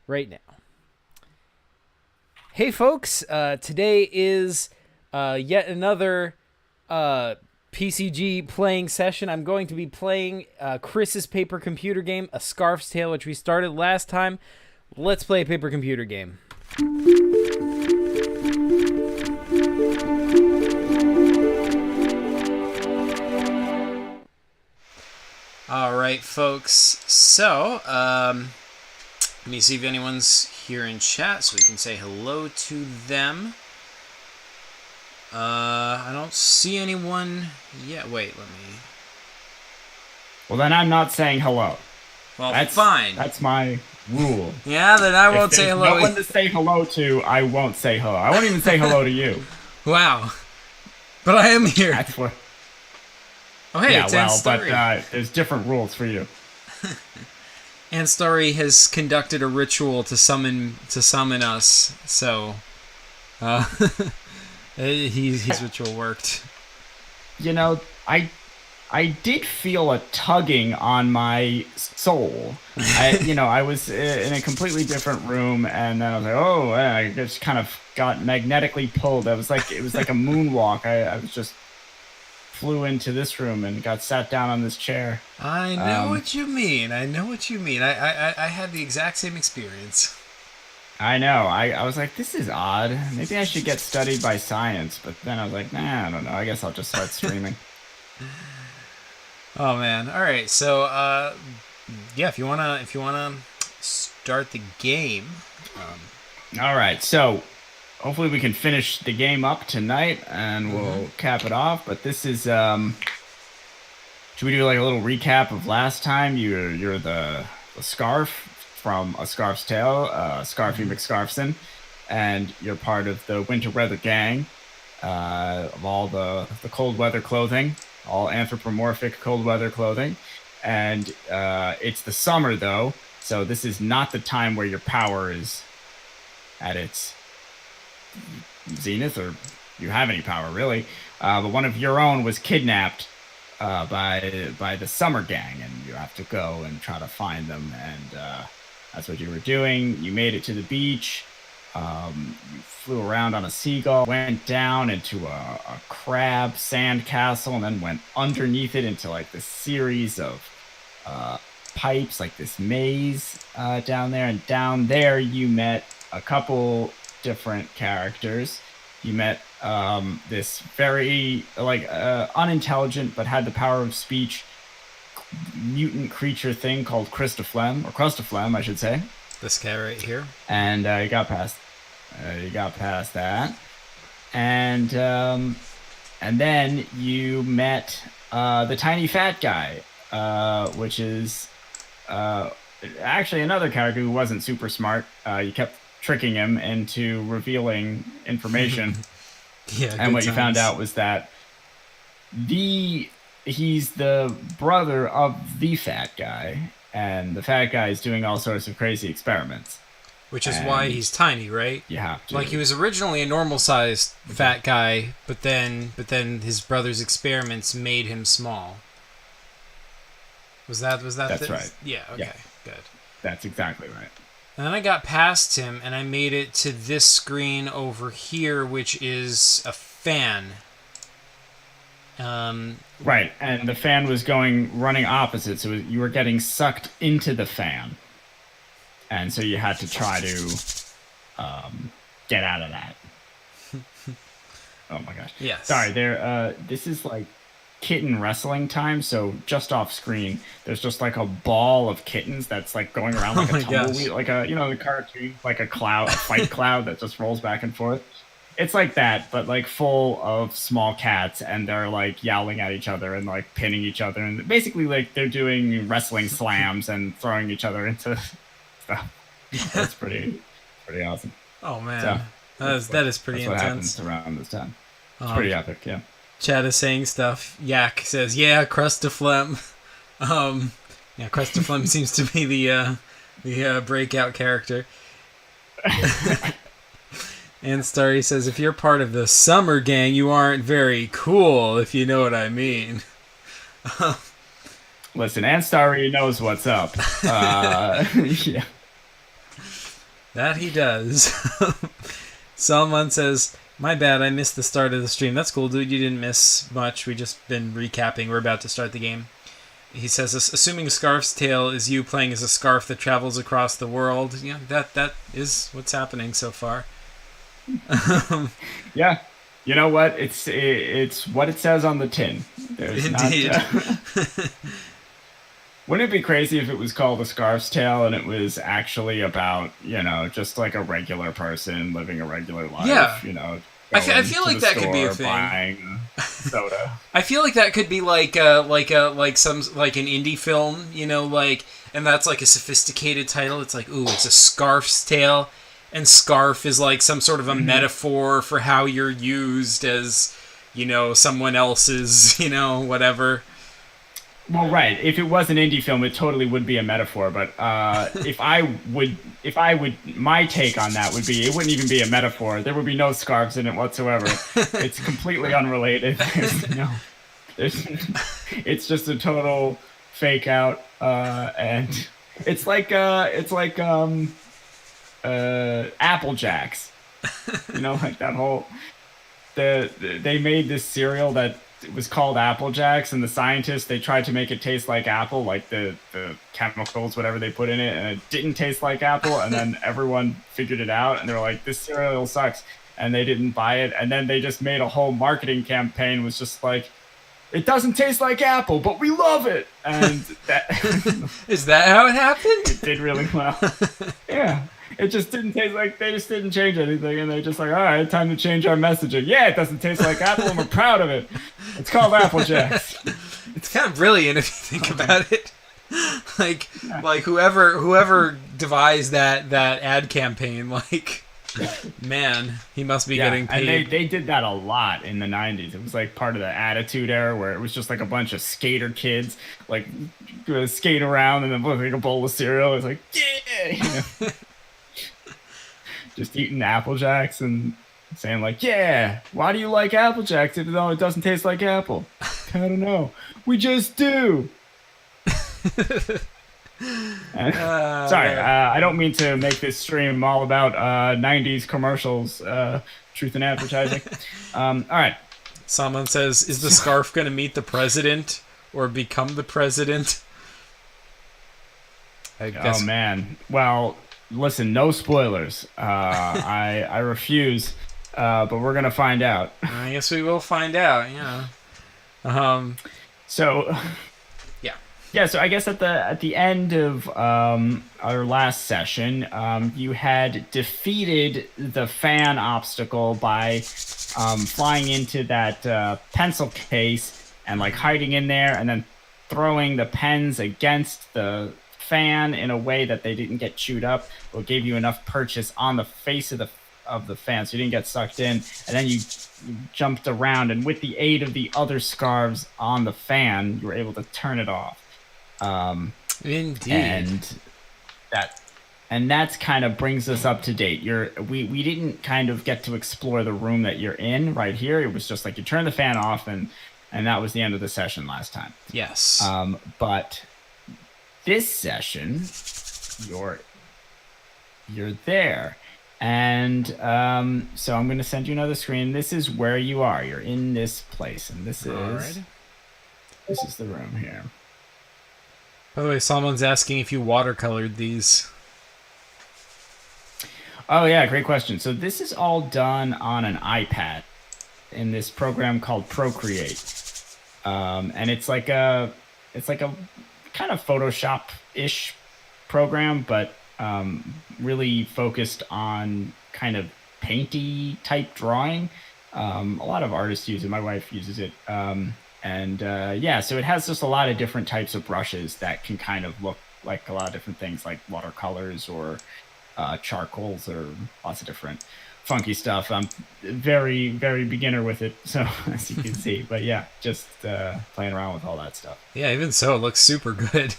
right now. Hey folks, today is yet another PCG playing session. I'm going to be playing Chris's paper computer game, A Scarf's Tale, which we started last time. Let's play a paper computer game. All right, folks. So, let me see if anyone's here in chat so we can say hello to them. I don't see anyone yet. Wait, let me... Well, then I'm not saying hello. Well, that's fine. That's my rule. Yeah, then I won't say hello. No one to say hello to, I won't say hello. I won't even say hello to you. Wow. But I am here. That's what... Oh, hey, yeah, it's well, Story. But there's different rules for you. And Story has conducted a ritual to summon us, so his ritual worked. You know, I did feel a tugging on my soul. I was in a completely different room, and then I was like, oh, I just kind of got magnetically pulled. It was like a moonwalk. I was just flew into this room and got sat down on this chair. I know what you mean. I had the exact same experience. I know. I was like, this is odd. Maybe I should get studied by science. But then I was like, nah, I don't know. I guess I'll just start streaming. Oh man. All right. So yeah, if you wanna start the game. All right. So hopefully we can finish the game up tonight, and we'll cap it off. But this is should we do like a little recap of last time? You're the scarf from A Scarf's Tale, Scarfy McScarfson, and you're part of the winter weather gang of all the cold weather clothing, all anthropomorphic cold weather clothing. And it's the summer though, so this is not the time where your power is at its zenith, or you have any power really. But one of your own was kidnapped by the summer gang, and you have to go and try to find them. And that's what you were doing. You made it to the beach. You flew around on a seagull, went down into a crab sand castle, and then went underneath it into like this series of pipes, like this maze down there. And down there you met a couple different characters. You met this very unintelligent but had the power of speech mutant creature thing called Crustaflem, I should say. This guy right here. And you got past that, and then you met the tiny fat guy, which is actually another character who wasn't super smart. You kept tricking him into revealing information. Yeah, and what you found out was that he's the brother of the fat guy, and the fat guy is doing all sorts of crazy experiments. Which is why he's tiny, right? You have to. Like, he was originally a normal-sized fat guy, but then his brother's experiments made him small. Was that That's right. Yeah, okay, good. That's exactly right. And then I got past him, and I made it to this screen over here, which is a fan. Right, and the fan was running opposite, so you were getting sucked into the fan. And so you had to try to get out of that. Oh my gosh. Yes. Sorry, this is like kitten wrestling time, so just off screen there's just like a ball of kittens that's like going around like a tumbleweed, like the cartoon, like a fight cloud that just rolls back and forth. It's like that, but like full of small cats, and they're like yowling at each other and like pinning each other, and basically like they're doing wrestling slams and throwing each other into stuff. That's pretty awesome. Oh man, so, that is pretty intense. What happens around this time. It's pretty epic, yeah. Chad is saying stuff. Yak says, "Yeah, Crustaflem." Yeah, Crustaflem seems to be the breakout character. And Starry says, "If you're part of the summer gang, you aren't very cool, if you know what I mean." Listen, Starry knows what's up. Yeah. That he does. Salman says, "My bad, I missed the start of the stream." That's cool, dude. You didn't miss much. We just been recapping. We're about to start the game. He says, "Assuming Scarf's tale is you playing as a scarf that travels across the world." Yeah, that is what's happening so far. Yeah. You know what? It's what it says on the tin. There's Indeed. Wouldn't it be crazy if it was called A Scarf's Tale and it was actually about, just like a regular person living a regular life, Yeah. I going feel to like the that could be a store, thing. buying soda. I feel like that could be like an indie film, and that's like a sophisticated title. It's like, ooh, it's A Scarf's Tale, and scarf is like some sort of a metaphor for how you're used as, someone else's, whatever. Well, right. If it was an indie film, it totally would be a metaphor. But if I would, my take on that would be, it wouldn't even be a metaphor. There would be no scarves in it whatsoever. It's completely unrelated. It's just a total fake out, and it's like Apple Jacks. Like that whole. They made this cereal that. It was called Apple Jacks, and the scientists, they tried to make it taste like apple, like the chemicals, whatever they put in it, and it didn't taste like apple, and then everyone figured it out, and they were like, this cereal sucks, and they didn't buy it, and then they just made a whole marketing campaign, was just like, it doesn't taste like apple, but we love it, and that... Is that how it happened? It did really well. Yeah. It just didn't taste like, they just didn't change anything, and they're just like, all right, time to change our messaging. Yeah, it doesn't taste like apple, and we're proud of it. It's called Apple Jacks. It's kind of brilliant if you think about it. Like whoever devised that ad campaign, man, he must be getting paid. And they did that a lot in the 90s. It was like part of the Attitude Era, where it was just like a bunch of skater kids like skate around and then like a bowl of cereal. It's like, yeah, just eating Apple Jacks and saying like, yeah, why do you like Apple Jacks even though it doesn't taste like apple? I don't know. We just do. Sorry, I don't mean to make this stream all about 90s commercials, truth in advertising. All right. Someone says, is the scarf going to meet the president or become the president? I guess. Oh, man. Well... Listen, no spoilers. I refuse, but we're gonna find out. I guess we will find out. Yeah. So. Yeah. So I guess at the end of our last session, you had defeated the fan obstacle by flying into that pencil case and like hiding in there, and then throwing the pens against the fan in a way that they didn't get chewed up, or gave you enough purchase on the face of the fan so you didn't get sucked in, and then you jumped around, and with the aid of the other scarves on the fan, you were able to turn it off. Indeed. And that's kind of brings us up to date. We didn't kind of get to explore the room that you're in right here. It was just like you turn the fan off, and that was the end of the session last time. Yes. But this session, you're there, and so I'm going to send you another screen. This is where you are. You're in this place, and this is the room here. By the way, someone's asking if you watercolored these. Oh yeah, great question. So this is all done on an iPad in this program called Procreate, and it's like a kind of Photoshop-ish program, but really focused on kind of painty type drawing. A lot of artists use it. My wife uses it. So it has just a lot of different types of brushes that can kind of look like a lot of different things, like watercolors or charcoals or lots of different funky stuff. I'm very, very beginner with it, so as you can see. But yeah, just playing around with all that stuff. Yeah, even so, it looks super good.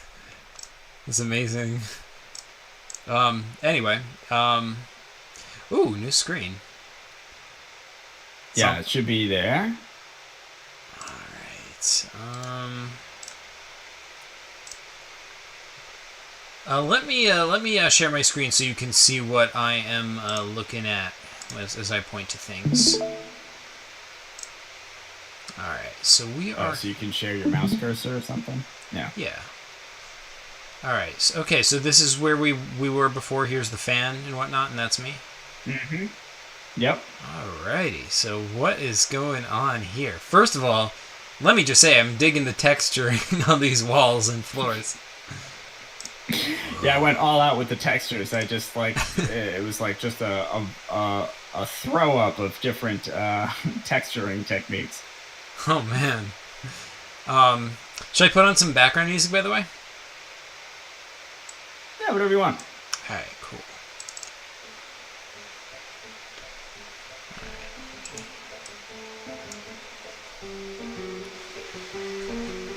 It's amazing. Anyway. Ooh, new screen. Yeah, it should be there. Alright. Let me share my screen so you can see what I am looking at as I point to things. All right, so we are. So you can share your mouse cursor or something. Yeah. Yeah. All right. So, okay, so this is where we were before. Here's the fan and whatnot, and that's me. Mm-hmm. Yep. Alrighty. So what is going on here? First of all, let me just say I'm digging the texturing on these walls and floors. Yeah, I went all out with the textures. I just like it was like just a throw up of different texturing techniques. Oh man. Should I put on some background music, by the way? Yeah, whatever you want. All right, cool.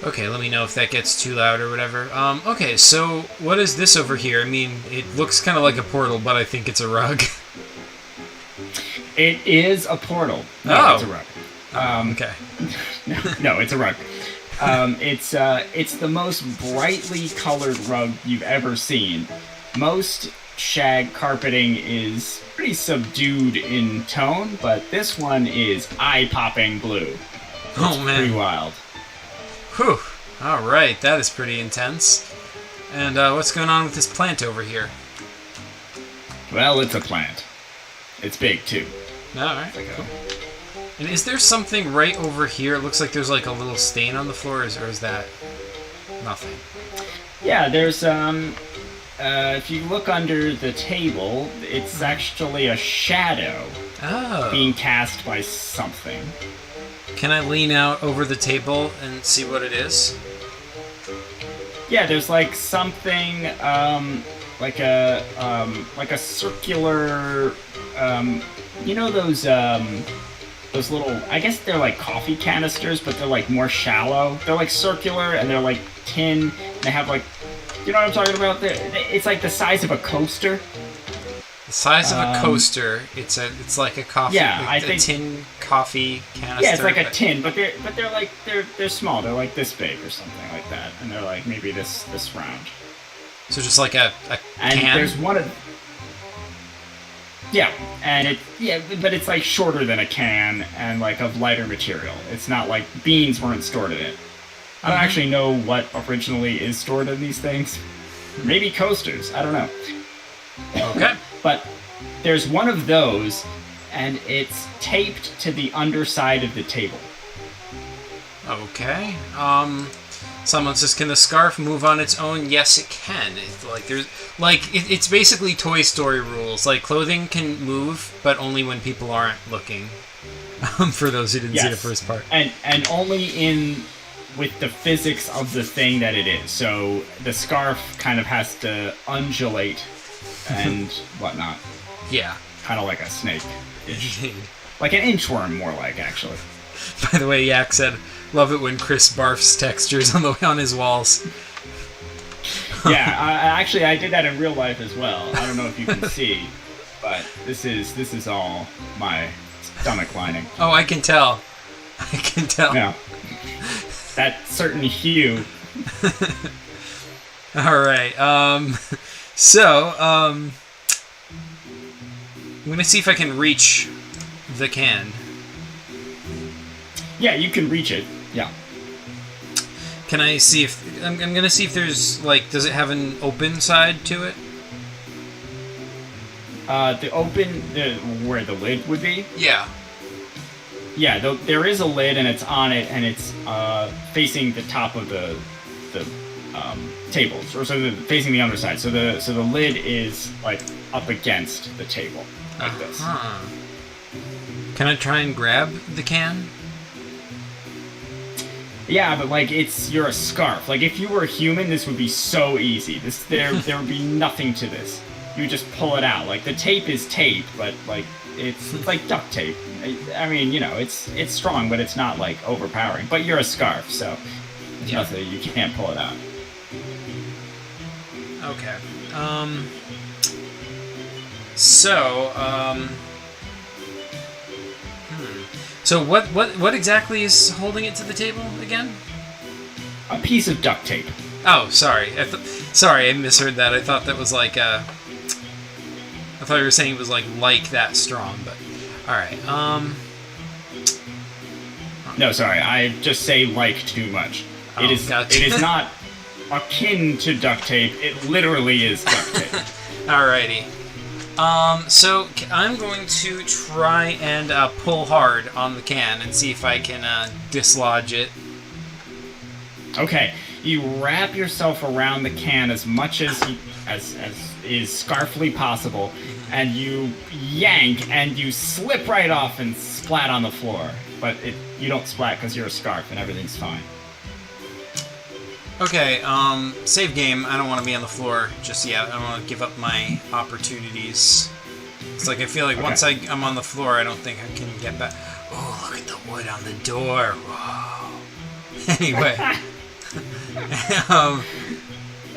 Okay, let me know if that gets too loud or whatever. Okay, so what is this over here? I mean, it looks kind of like a portal, but I think it's a rug. It is a portal. No, Oh. it's a rug. Okay. No, it's a rug. It's the most brightly colored rug you've ever seen. Most shag carpeting is pretty subdued in tone, but this one is eye-popping blue. Oh man. Pretty wild. Whew. All right, that is pretty intense. And what's going on with this plant over here? Well, it's a plant. It's big too. All right. Cool. And is there something right over here? It looks like there's like a little stain on the floor, or is that nothing? Yeah, there's if you look under the table, it's actually a shadow Oh. being cast by something. Can I lean out over the table and see what it is? Yeah, there's like something like a circular you know those little, I guess they're like coffee canisters, but they're like more shallow. They're like circular and they're like tin. They have like, you know what I'm talking about? It's like the size of a coaster. The size of a coaster. It's like a coffee. Yeah, I a think tin coffee canister. yeah, it's like a tin, but they're like they're small. They're like this big or something like that, and they're like maybe this round. So just like a And can. there's one of yeah, and but it's like shorter than a can and like of lighter material. It's not like beans weren't stored in it. I don't actually know what originally is stored in these things. Maybe coasters. I don't know. Okay. But there's one of those, and it's taped to the underside of the table. Okay. Someone says, "Can the scarf move on its own?" Yes, it can. It's basically Toy Story rules. Like clothing can move, but only when people aren't looking. For those who didn't see the first part. And only with the physics of the thing that it is. So the scarf kind of has to undulate and whatnot. Yeah. Kind of like a snake. Like an inchworm, more like, actually. By the way, Yak said, "Love it when Chris barfs textures on his walls." Yeah, actually, I did that in real life as well. I don't know if you can see, but this is all my stomach lining. Oh, I can tell. I can tell. Yeah. That certain hue. All right. So, I'm gonna see if I can reach the can. Yeah, you can reach it. Yeah. Can I see if I'm gonna see if there's like, does it have an open side to it? Where the lid would be. Yeah. Yeah, there is a lid and it's on it, and it's facing the top of the table, or so facing the underside. So the lid is like up against the table, like this. Can I try and grab the can? Yeah, but like you're a scarf. Like if you were a human, this would be so easy. There would be nothing to this. You would just pull it out. Like the tape is tape, but like it's like duct tape. I mean, you know, it's strong, but it's not like overpowering. But you're a scarf, so it's nothing. You can't pull it out. Okay. So, So what exactly is holding it to the table again? A piece of duct tape. Oh, sorry. Sorry, I misheard that. I thought that was like I thought you were saying it was like that strong, but all right. No, sorry. I just say like too much. Oh, it is. gotcha. It is not akin to duct tape. It literally is duct tape. Alrighty. So I'm going to try and pull hard on the can and see if I can dislodge it. Okay, you wrap yourself around the can as much as is scarfly possible, and you yank, and you slip right off and splat on the floor. But you don't splat because you're a scarf, and everything's fine. Okay, save game. I don't want to be on the floor just yet. I don't want to give up my opportunities. It's like I feel like once I'm on the floor, I don't think I can get back. Oh, look at the wood on the door. Whoa. Anyway.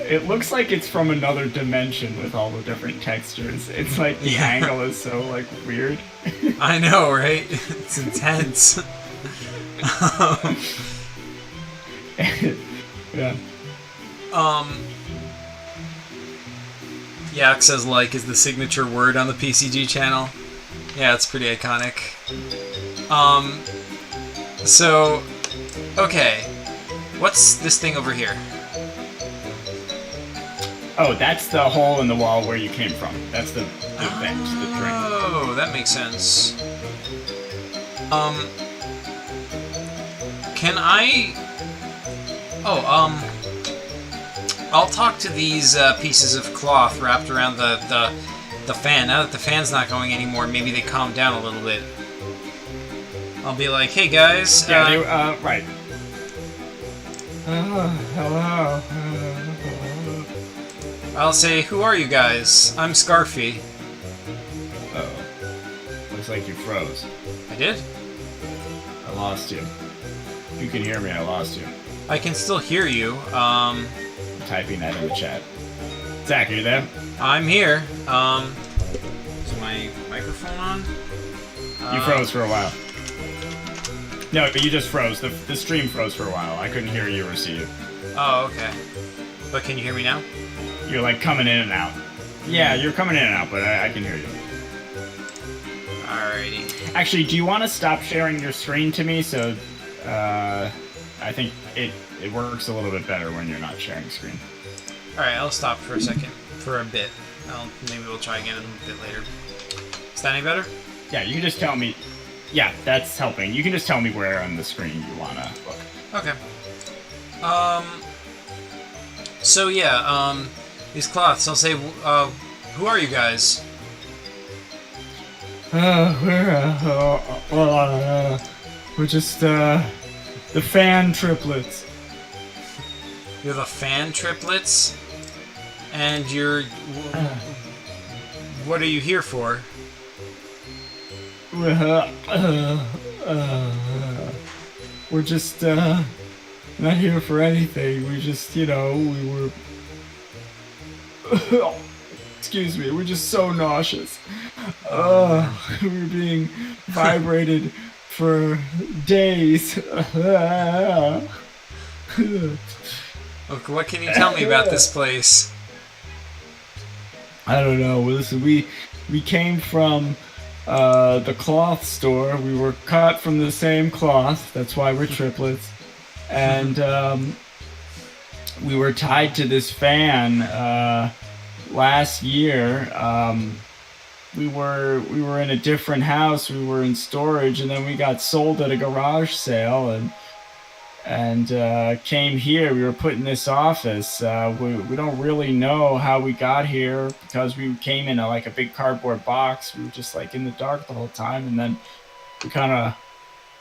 It looks like it's from another dimension with all the different textures. It's like the angle is so like weird. I know, right? It's intense. Yeah. Yak says like is the signature word on the PCG channel. Yeah, it's pretty iconic. So, okay. What's this thing over here? Oh, that's the hole in the wall where you came from. That's the vent, the drain. Oh, that makes sense. Can I... I'll talk to these pieces of cloth wrapped around the fan. Now that the fan's not going anymore, maybe they calm down a little bit. I'll be like, hey guys. Yeah, right. Hello. I'll say, who are you guys? I'm Scarfy. Oh. Looks like you froze. I did? I lost you. If you can hear me, I lost you. I can still hear you. I'm typing that in the chat. Zach, are you there? I'm here. Is my microphone on? You froze for a while. No, but you just froze. The stream froze for a while. I couldn't hear you or see you. Oh, okay. But can you hear me now? You're like coming in and out. Yeah, you're coming in and out, but I can hear you. Alrighty. Actually, do you want to stop sharing your screen to me? So, I think it works a little bit better when you're not sharing screen. Alright, I'll stop for a second. For a bit. Maybe we'll try again a bit later. Is that any better? Yeah, you can just tell me. Yeah, that's helping. You can just tell me where on the screen you want to look. Okay. So yeah, these cloths, I'll say, who are you guys? We're just, the fan triplets. You're the fan triplets? And you're... What are you here for? We're just, not here for anything. We just, we were... Excuse me, we're just so nauseous. We were being vibrated for days. Look, what can you tell me about this place? I don't know. Listen, we came from the cloth store. We were cut from the same cloth. That's why we're triplets. And we were tied to this fan last year. We were in a different house. We were in storage, and then we got sold at a garage sale, and came here. We were put in this office. We don't really know how we got here because we came in a big cardboard box. We were just in the dark the whole time, and then we kind of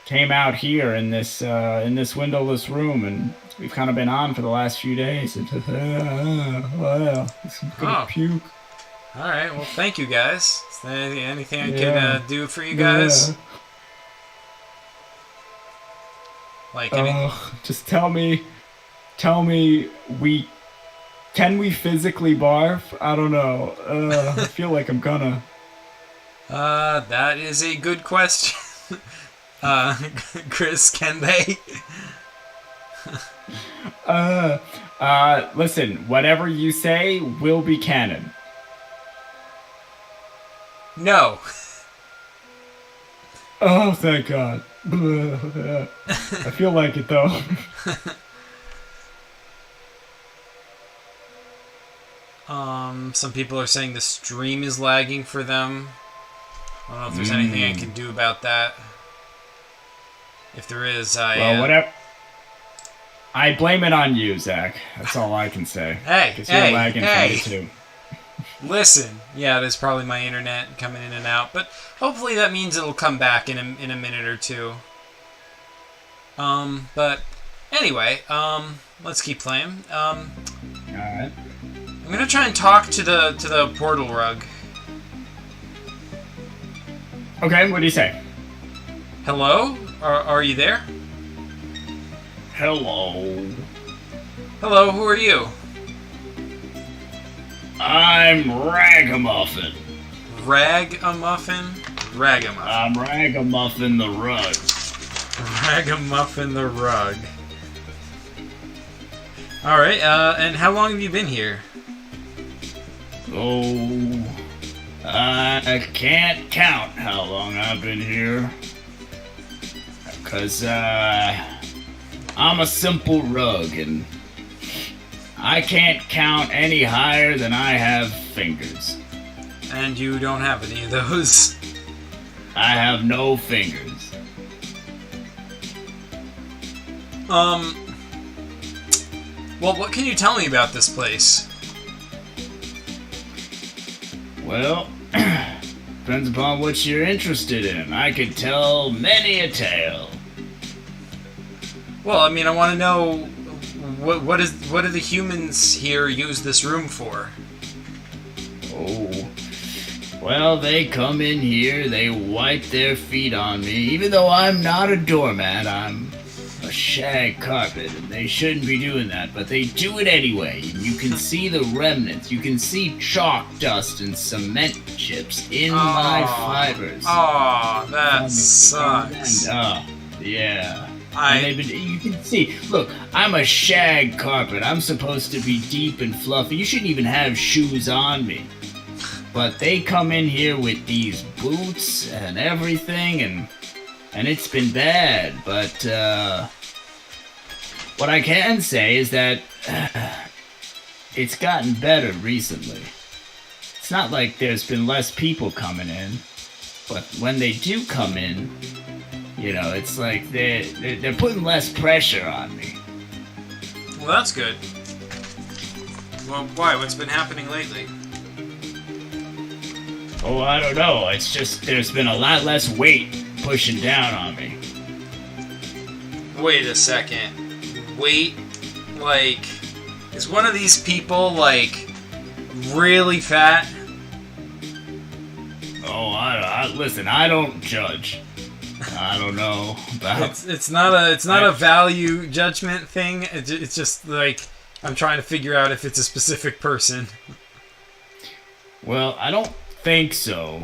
came out here in this windowless room, and we've kind of been on for the last few days. And I'm gonna puke. All right. Well, thank you guys. Is there anything I can do for you guys? Just tell me, can we physically barf? I don't know. I feel like I'm gonna. That is a good question. Chris, can they? Listen, whatever you say will be canon. No. Oh, thank God. I feel like it, though. Some people are saying the stream is lagging for them. I don't know if there's anything I can do about that. If there is, Well, whatever. I blame it on you, Zach. That's all I can say. Hey, you're lagging for me too. Listen, yeah, there's probably my internet coming in and out, but hopefully that means it'll come back in a minute or two. But anyway, let's keep playing. All right. I'm gonna try and talk to the portal rug. Okay, what do you say? Hello? Are you there? Hello. Hello, who are you? I'm Ragamuffin. Ragamuffin? Ragamuffin. I'm Ragamuffin the Rug. Ragamuffin the Rug. Alright, and how long have you been here? Oh, I can't count how long I've been here. Because, I'm a simple rug, and I can't count any higher than I have fingers. And you don't have any of those. I have no fingers. Well, what can you tell me about this place? Well, depends upon what you're interested in. I could tell many a tale. Well, I mean, I want to know what do the humans here use this room for? Oh, well, they come in here, they wipe their feet on me. Even though I'm not a doormat, I'm a shag carpet, and they shouldn't be doing that, but they do it anyway. You can see the remnants. You can see chalk dust and cement chips in my fibers. Oh, that sucks. Yeah. You can see, look, I'm a shag carpet. I'm supposed to be deep and fluffy. You shouldn't even have shoes on me. But they come in here with these boots and everything, and it's been bad. But what I can say is that it's gotten better recently. It's not like there's been less people coming in, but when they do come in, you know, it's like they're putting less pressure on me. Well, that's good. Well, why? What's been happening lately? Oh, I don't know. It's just there's been a lot less weight pushing down on me. Wait a second. Weight? Like, is one of these people, like, really fat? Oh, listen, I don't judge. I don't know about... It's not a value judgment thing. It's just like I'm trying to figure out if it's a specific person. Well, I don't think so.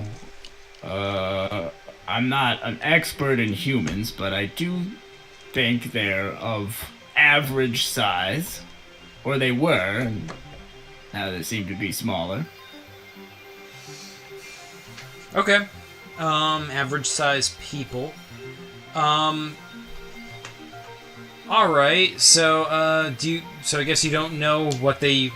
I'm not an expert in humans, but I do think they're of average size, or they were, and now they seem to be smaller. Okay. Average size people. Alright, so, so I guess you don't know what the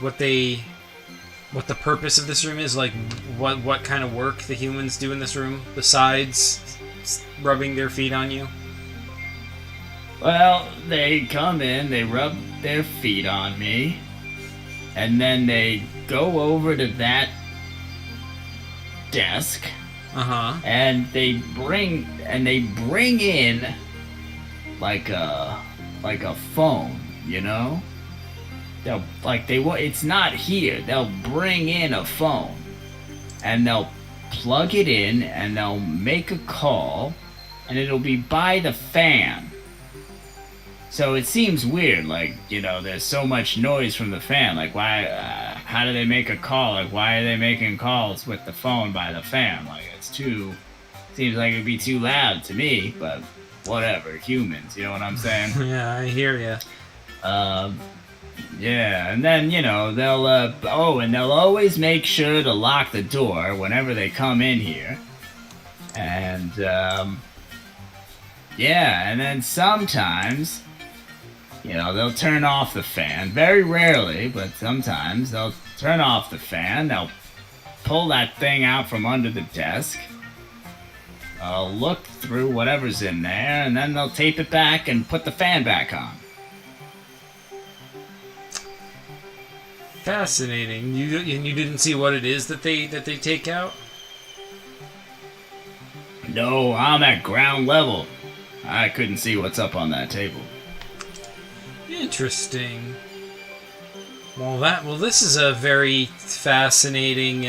purpose of this room is? Like, what kind of work the humans do in this room, besides rubbing their feet on you? Well, they come in, they rub their feet on me, and then they go over to that desk. And they bring in like a phone, you know? It's not here. They'll bring in a phone and they'll plug it in and they'll make a call and it'll be by the fan. So it seems weird, like, you know, there's so much noise from the fan. Like, why, how do they make a call? Like, why are they making calls with the phone by the fan? Like, seems like it'd be too loud to me, but whatever, humans, you know what I'm saying? Yeah, I hear ya. Yeah, and then, they'll, and they'll always make sure to lock the door whenever they come in here. And, yeah, and then sometimes, they'll turn off the fan. Very rarely, but sometimes they'll turn off the fan. They'll pull that thing out from under the desk. Look through whatever's in there, and then they'll tape it back and put the fan back on. Fascinating. You didn't see what it is that they take out? No, I'm at ground level. I couldn't see what's up on that table. Interesting. Well, this is a very fascinating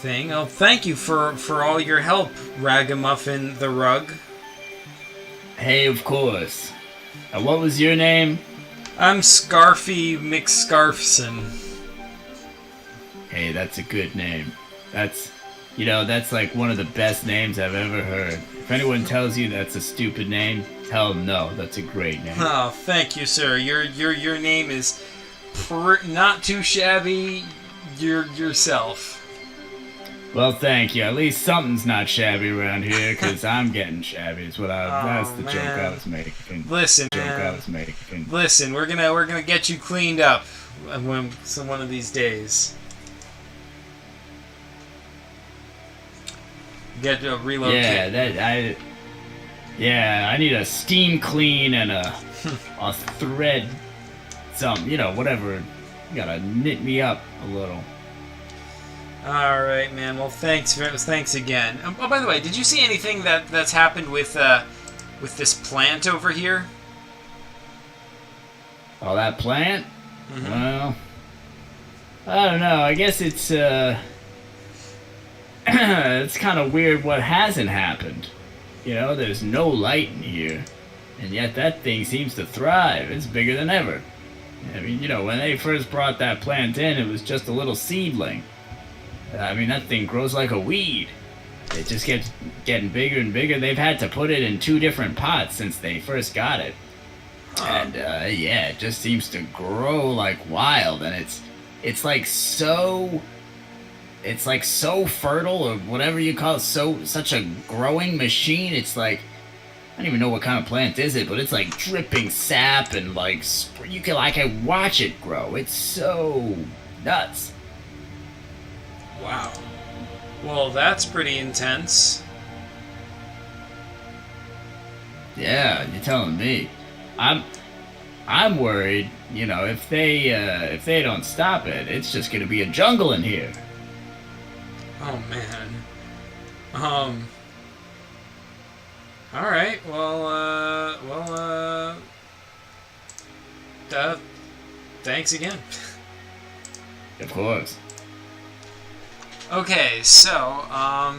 thing. Oh, thank you for all your help, Ragamuffin the Rug. Hey, of course. What was your name? I'm Scarfy McScarfson. Hey, that's a good name. That's like one of the best names I've ever heard. If anyone tells you that's a stupid name, tell them no, that's a great name. Oh, thank you, sir. Your name is not too shabby. Yourself. Well, thank you. At least something's not shabby around here, because I'm getting shabby. That's the joke I was making. Listen, Listen, we're gonna get you cleaned up one of these days. Get to relocate. I need a steam clean and a thread, whatever. You gotta knit me up a little. All right, man. Well, thanks again. Oh, by the way, did you see anything that's happened with this plant over here? Oh, that plant? Mm-hmm. Well, I don't know. I guess it's it's kind of weird what hasn't happened. There's no light in here, and yet that thing seems to thrive. It's bigger than ever. I mean, when they first brought that plant in, it was just a little seedling. I mean, that thing grows like a weed. It just keeps getting bigger and bigger. They've had to put it in 2 different pots since they first got it. And, it just seems to grow like wild. And it's like so fertile, or whatever you call it, such a growing machine. It's like, I don't even know what kind of plant is it, but it's like dripping sap and like, I watch it grow. It's so nuts. Wow. Well, that's pretty intense. Yeah, you're telling me. I'm worried, if they don't stop it, it's just gonna be a jungle in here. Oh man. All right. Well. Thanks again. Of course. Okay, so I'm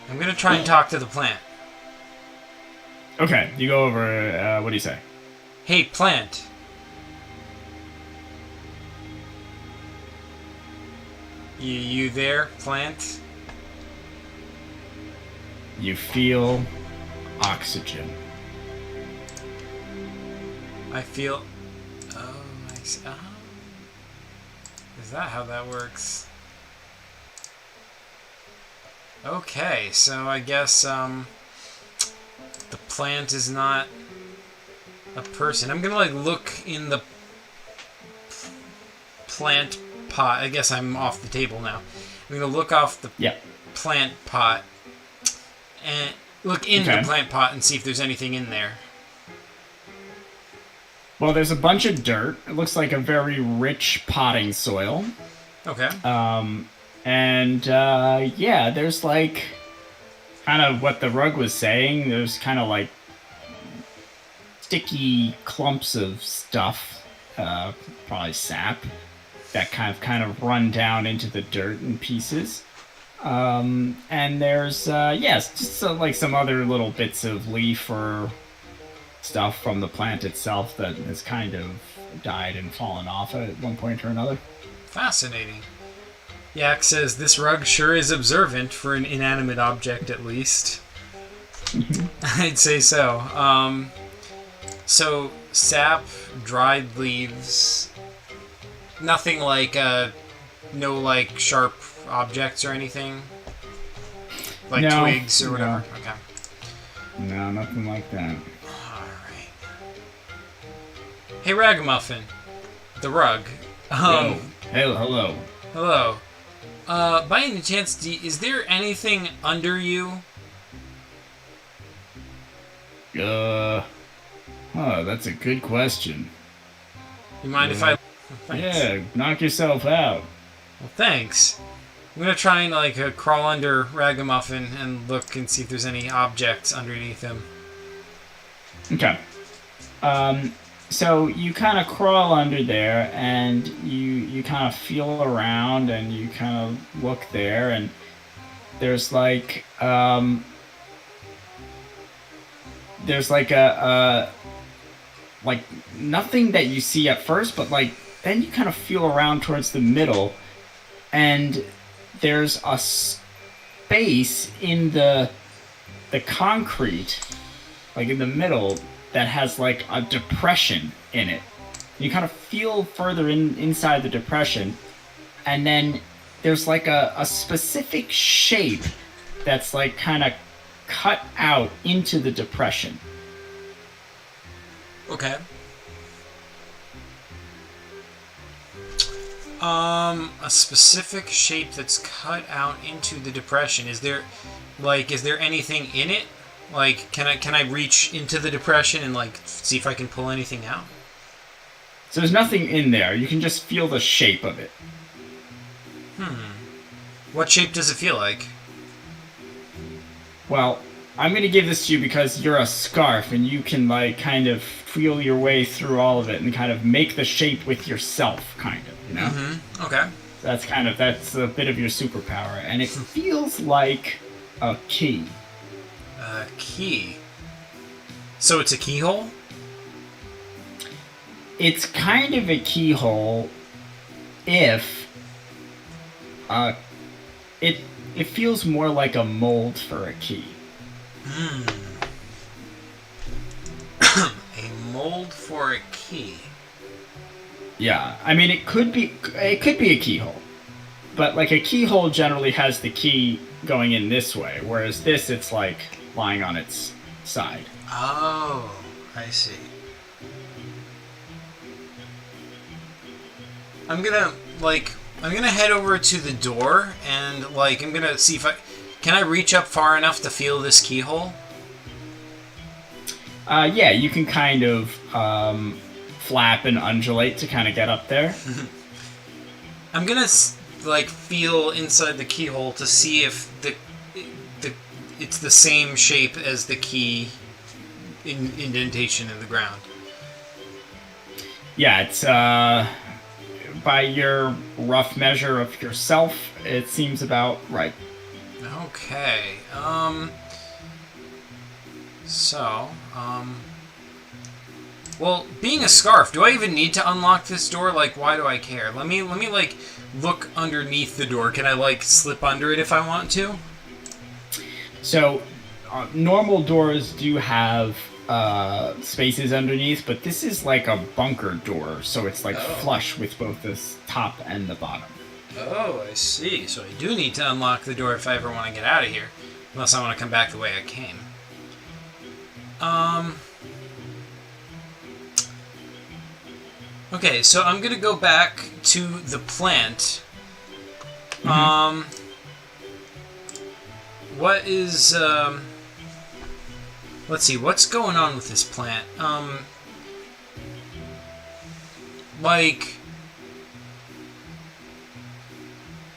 gonna try and talk to the plant. Okay, you go over. What do you say? Hey, plant. You there, plant? You feel oxygen. I feel. Oh, I see. Oh. Is that how that works? Okay, so I guess the plant is not a person. I'm gonna look in the plant pot. I guess I'm off the table now. I'm gonna look off the plant pot and look into the plant pot and see if there's anything in there. Well, there's a bunch of dirt. It looks like a very rich potting soil. Okay. There's like kind of what the rug was saying. There's kind of like sticky clumps of stuff, probably sap, that kind of run down into the dirt in pieces. And there's just like some other little bits of leaf or stuff from the plant itself that has kind of died and fallen off at one point or another. Fascinating. Yak says, this rug sure is observant for an inanimate object, at least. I'd say so. So, sap, dried leaves, nothing like, no, like, sharp objects or anything? Like No, twigs or whatever? no. Okay. No, nothing like that. Alright. Hey, Ragamuffin. The rug. Hello. Hello. Hello. By any chance, is there anything under you? That's a good question. You mind if I... Oh, thanks. Yeah, knock yourself out. Well, thanks. I'm gonna try and, like, crawl under Ragamuffin and look and see if there's any objects underneath him. Okay. So you kind of crawl under there, and you kind of feel around, and you kind of look there, and there's like a like nothing that you see at first, but like then you kind of feel around towards the middle, and there's a space in the concrete, like in the middle, that has like a depression in it. You kind of feel further inside the depression, and then there's like a specific shape that's like kind of cut out into the depression. Okay. A specific shape that's cut out into the depression. Is there anything in it? Like, can I reach into the depression and, like, see if I can pull anything out? So there's nothing in there. You can just feel the shape of it. What shape does it feel like? Well, I'm going to give this to you because you're a scarf and you can, like, kind of feel your way through all of it and kind of make the shape with yourself, kind of, you know? Mm-hmm. Okay. That's a bit of your superpower. And it feels like a key. A key. So it's a keyhole? It's kind of a keyhole if it feels more like a mold for a key. A mold for a key. Yeah, I mean it could be a keyhole. But like a keyhole generally has the key going in this way, whereas this it's like lying on its side. Oh, I see. I'm gonna head over to the door and, like, I'm gonna see if can I reach up far enough to feel this keyhole? Yeah, you can kind of flap and undulate to kind of get up there. I'm gonna like feel inside the keyhole to see if it's the same shape as the key indentation in the ground. Yeah, it's by your rough measure of yourself, it seems about right. Okay. Well, being a scarf, do I even need to unlock this door? Like, why do I care? Let me like look underneath the door. Can I like slip under it if I want to? So, normal doors do have spaces underneath, but this is like a bunker door, so it's like flush with both the top and the bottom. Oh, I see. So I do need to unlock the door if I ever want to get out of here, unless I want to come back the way I came. Okay, so I'm gonna go back to the plant. Mm-hmm. What is let's see, what's going on with this plant? Like,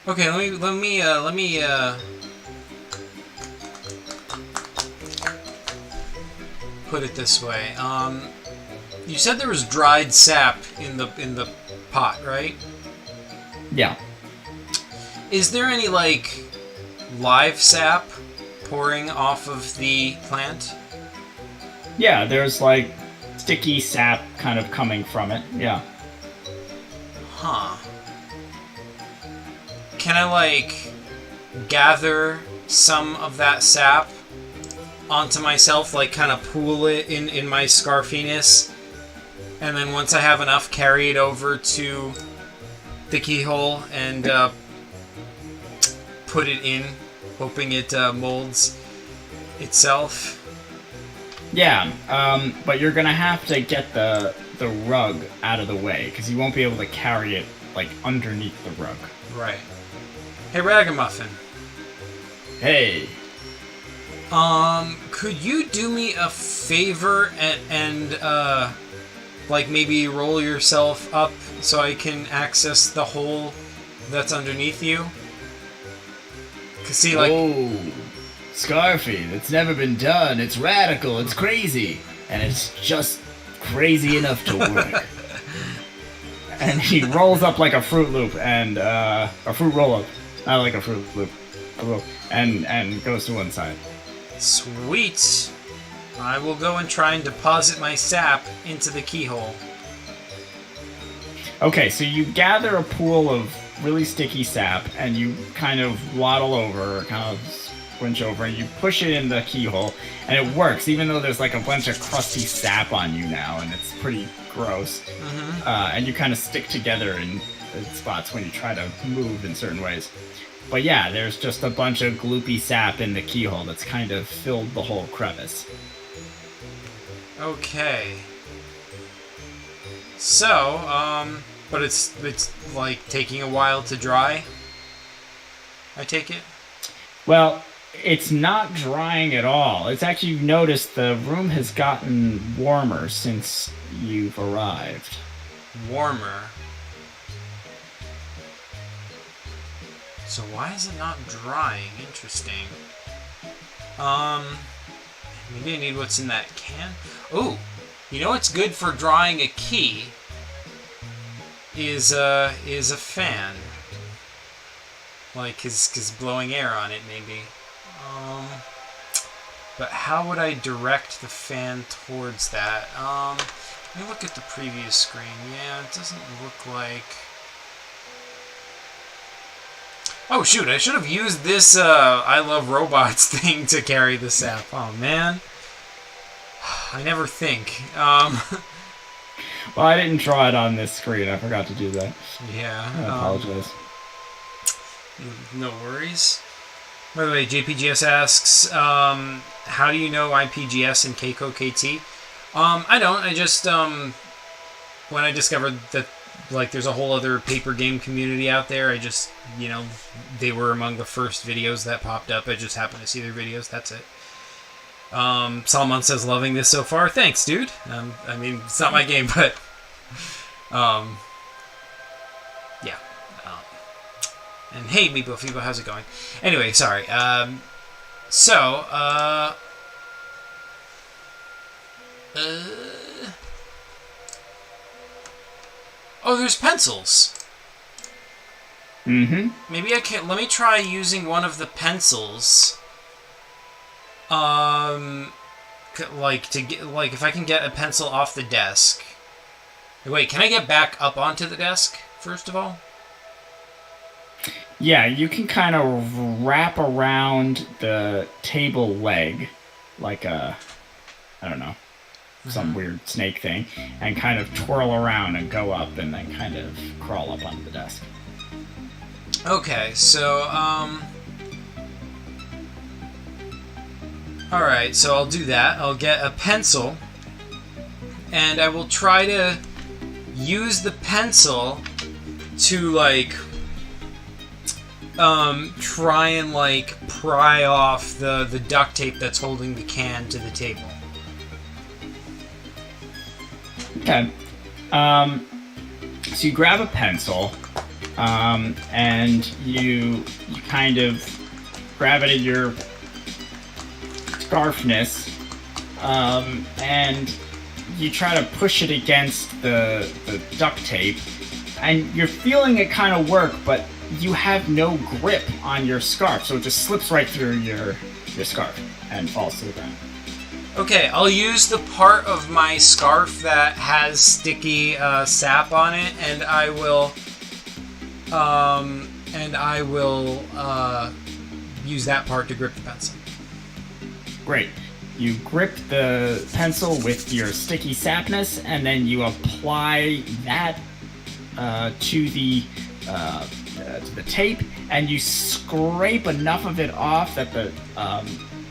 okay, let me put it this way. You said there was dried sap in the pot, right? Yeah. Is there any, like, live sap pouring off of the plant? Yeah, there's like sticky sap kind of coming from it. Yeah. Huh. Can I, like, gather some of that sap onto myself, like, kind of pool it in my scarfiness, And then once I have enough, carry it over to the keyhole and put it in, hoping it molds itself. Yeah, but you're gonna have to get the rug out of the way, because you won't be able to carry it, like, underneath the rug. Right. Hey, Ragamuffin. Hey. Could you do me a favor and like, maybe roll yourself up so I can access the hole that's underneath you? 'Cause see, like... Oh, Scarfy, that's never been done. It's radical, it's crazy, and it's just crazy enough to work. And he rolls up like a Fruit Loop, and, a Fruit Roll-Up. Not like a Fruit Loop. And goes to one side. Sweet! I will go and try and deposit my sap into the keyhole. Okay, so you gather a pool of really sticky sap, and you kind of waddle over, kind of squinch over, and you push it in the keyhole, and it works, even though there's like a bunch of crusty sap on you now, and it's pretty gross. Mm-hmm. And you kind of stick together in spots when you try to move in certain ways. But yeah, there's just a bunch of gloopy sap in the keyhole that's kind of filled the whole crevice. Okay. So, but it's like taking a while to dry, I take it? Well, it's not drying at all. It's actually, you've noticed the room has gotten warmer since you've arrived. Warmer? So why is it not drying? Interesting. Maybe I need what's in that can? Oh, you know what's good for drying a key is a fan. Like, cause blowing air on it, maybe. But how would I direct the fan towards that? Let me look at the previous screen. Yeah, it doesn't look like... Oh shoot, I should have used this I Love Robots thing to carry the sap. Oh man. I never think. Well, I didn't draw it on this screen. I forgot to do that. Yeah. I apologize. No worries. By the way, JPGS asks, how do you know IPGS and Keiko KT? I don't. I just, when I discovered that, like, there's a whole other paper game community out there, I just, you know, they were among the first videos that popped up. I just happened to see their videos. That's it. Salman says, loving this so far. Thanks, dude. I mean, it's not my game, but, yeah. And hey, Meepo Feepo, how's it going? Anyway, sorry. Oh, there's pencils. Mm-hmm. Maybe I can... Let me try using one of the pencils. Like, to get... Like, if I can get a pencil off the desk. Wait, can I get back up onto the desk, first of all? Yeah, you can kind of wrap around the table leg, like a... I don't know. Some weird snake thing, and kind of twirl around and go up and then kind of crawl up onto the desk. Okay, so, alright, so I'll do that. I'll get a pencil, and I will try to use the pencil to, like, try and, like, pry off the duct tape that's holding the can to the table. Okay. So you grab a pencil, and you kind of grab it in your scarfness, and you try to push it against the duct tape, and you're feeling it kind of work, but you have no grip on your scarf, so it just slips right through your scarf and falls to the ground. Okay, I'll use the part of my scarf that has sticky sap on it, and I will use that part to grip the pencil. Great. You grip the pencil with your sticky sapness, and then you apply that to the tape, and you scrape enough of it off that the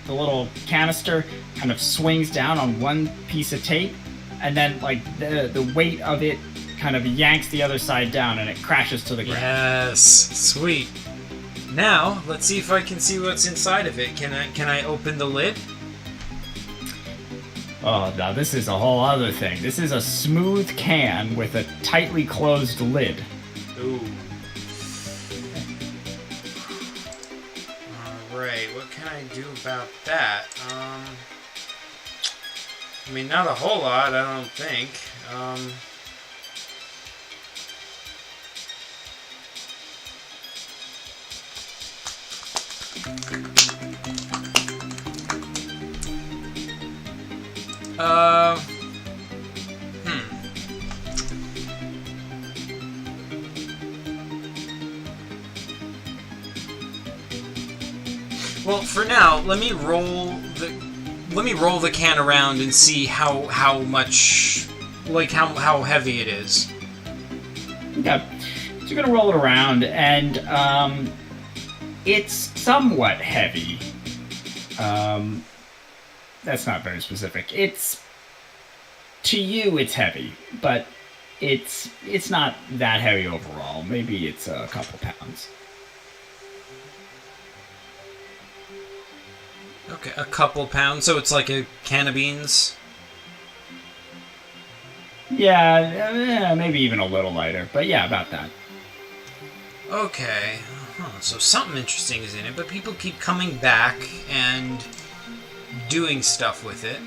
little canister kind of swings down on one piece of tape, and then like the weight of it kind of yanks the other side down, and it crashes to the ground. Yes, sweet. Now let's see if I can see what's inside of it. Can I open the lid? Oh, now this is a whole other thing. This is a smooth can with a tightly closed lid. Ooh. Alright, what can I do about that? I mean, not a whole lot, I don't think. Well, for now, let me roll the can around and see how much, like how heavy it is. Okay, so you're gonna roll it around, and it's somewhat heavy. That's not very specific. To you, it's heavy, but it's not that heavy overall. Maybe it's a couple pounds. Okay, a couple pounds, so it's like a can of beans? Yeah, maybe even a little lighter, but yeah, about that. Okay, so something interesting is in it, but people keep coming back and doing stuff with it.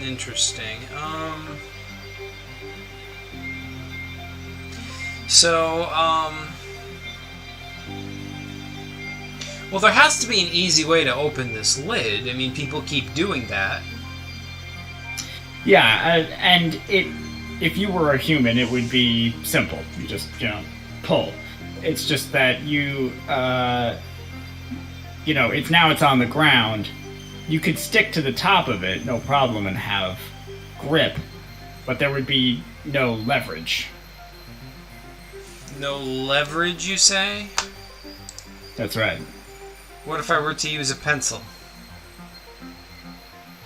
Interesting. Well, there has to be an easy way to open this lid. I mean, people keep doing that. Yeah, and if you were a human, it would be simple. You just, pull. It's just that it's on the ground. You could stick to the top of it, no problem, and have grip, but there would be no leverage. No leverage, you say? That's right. What if I were to use a pencil?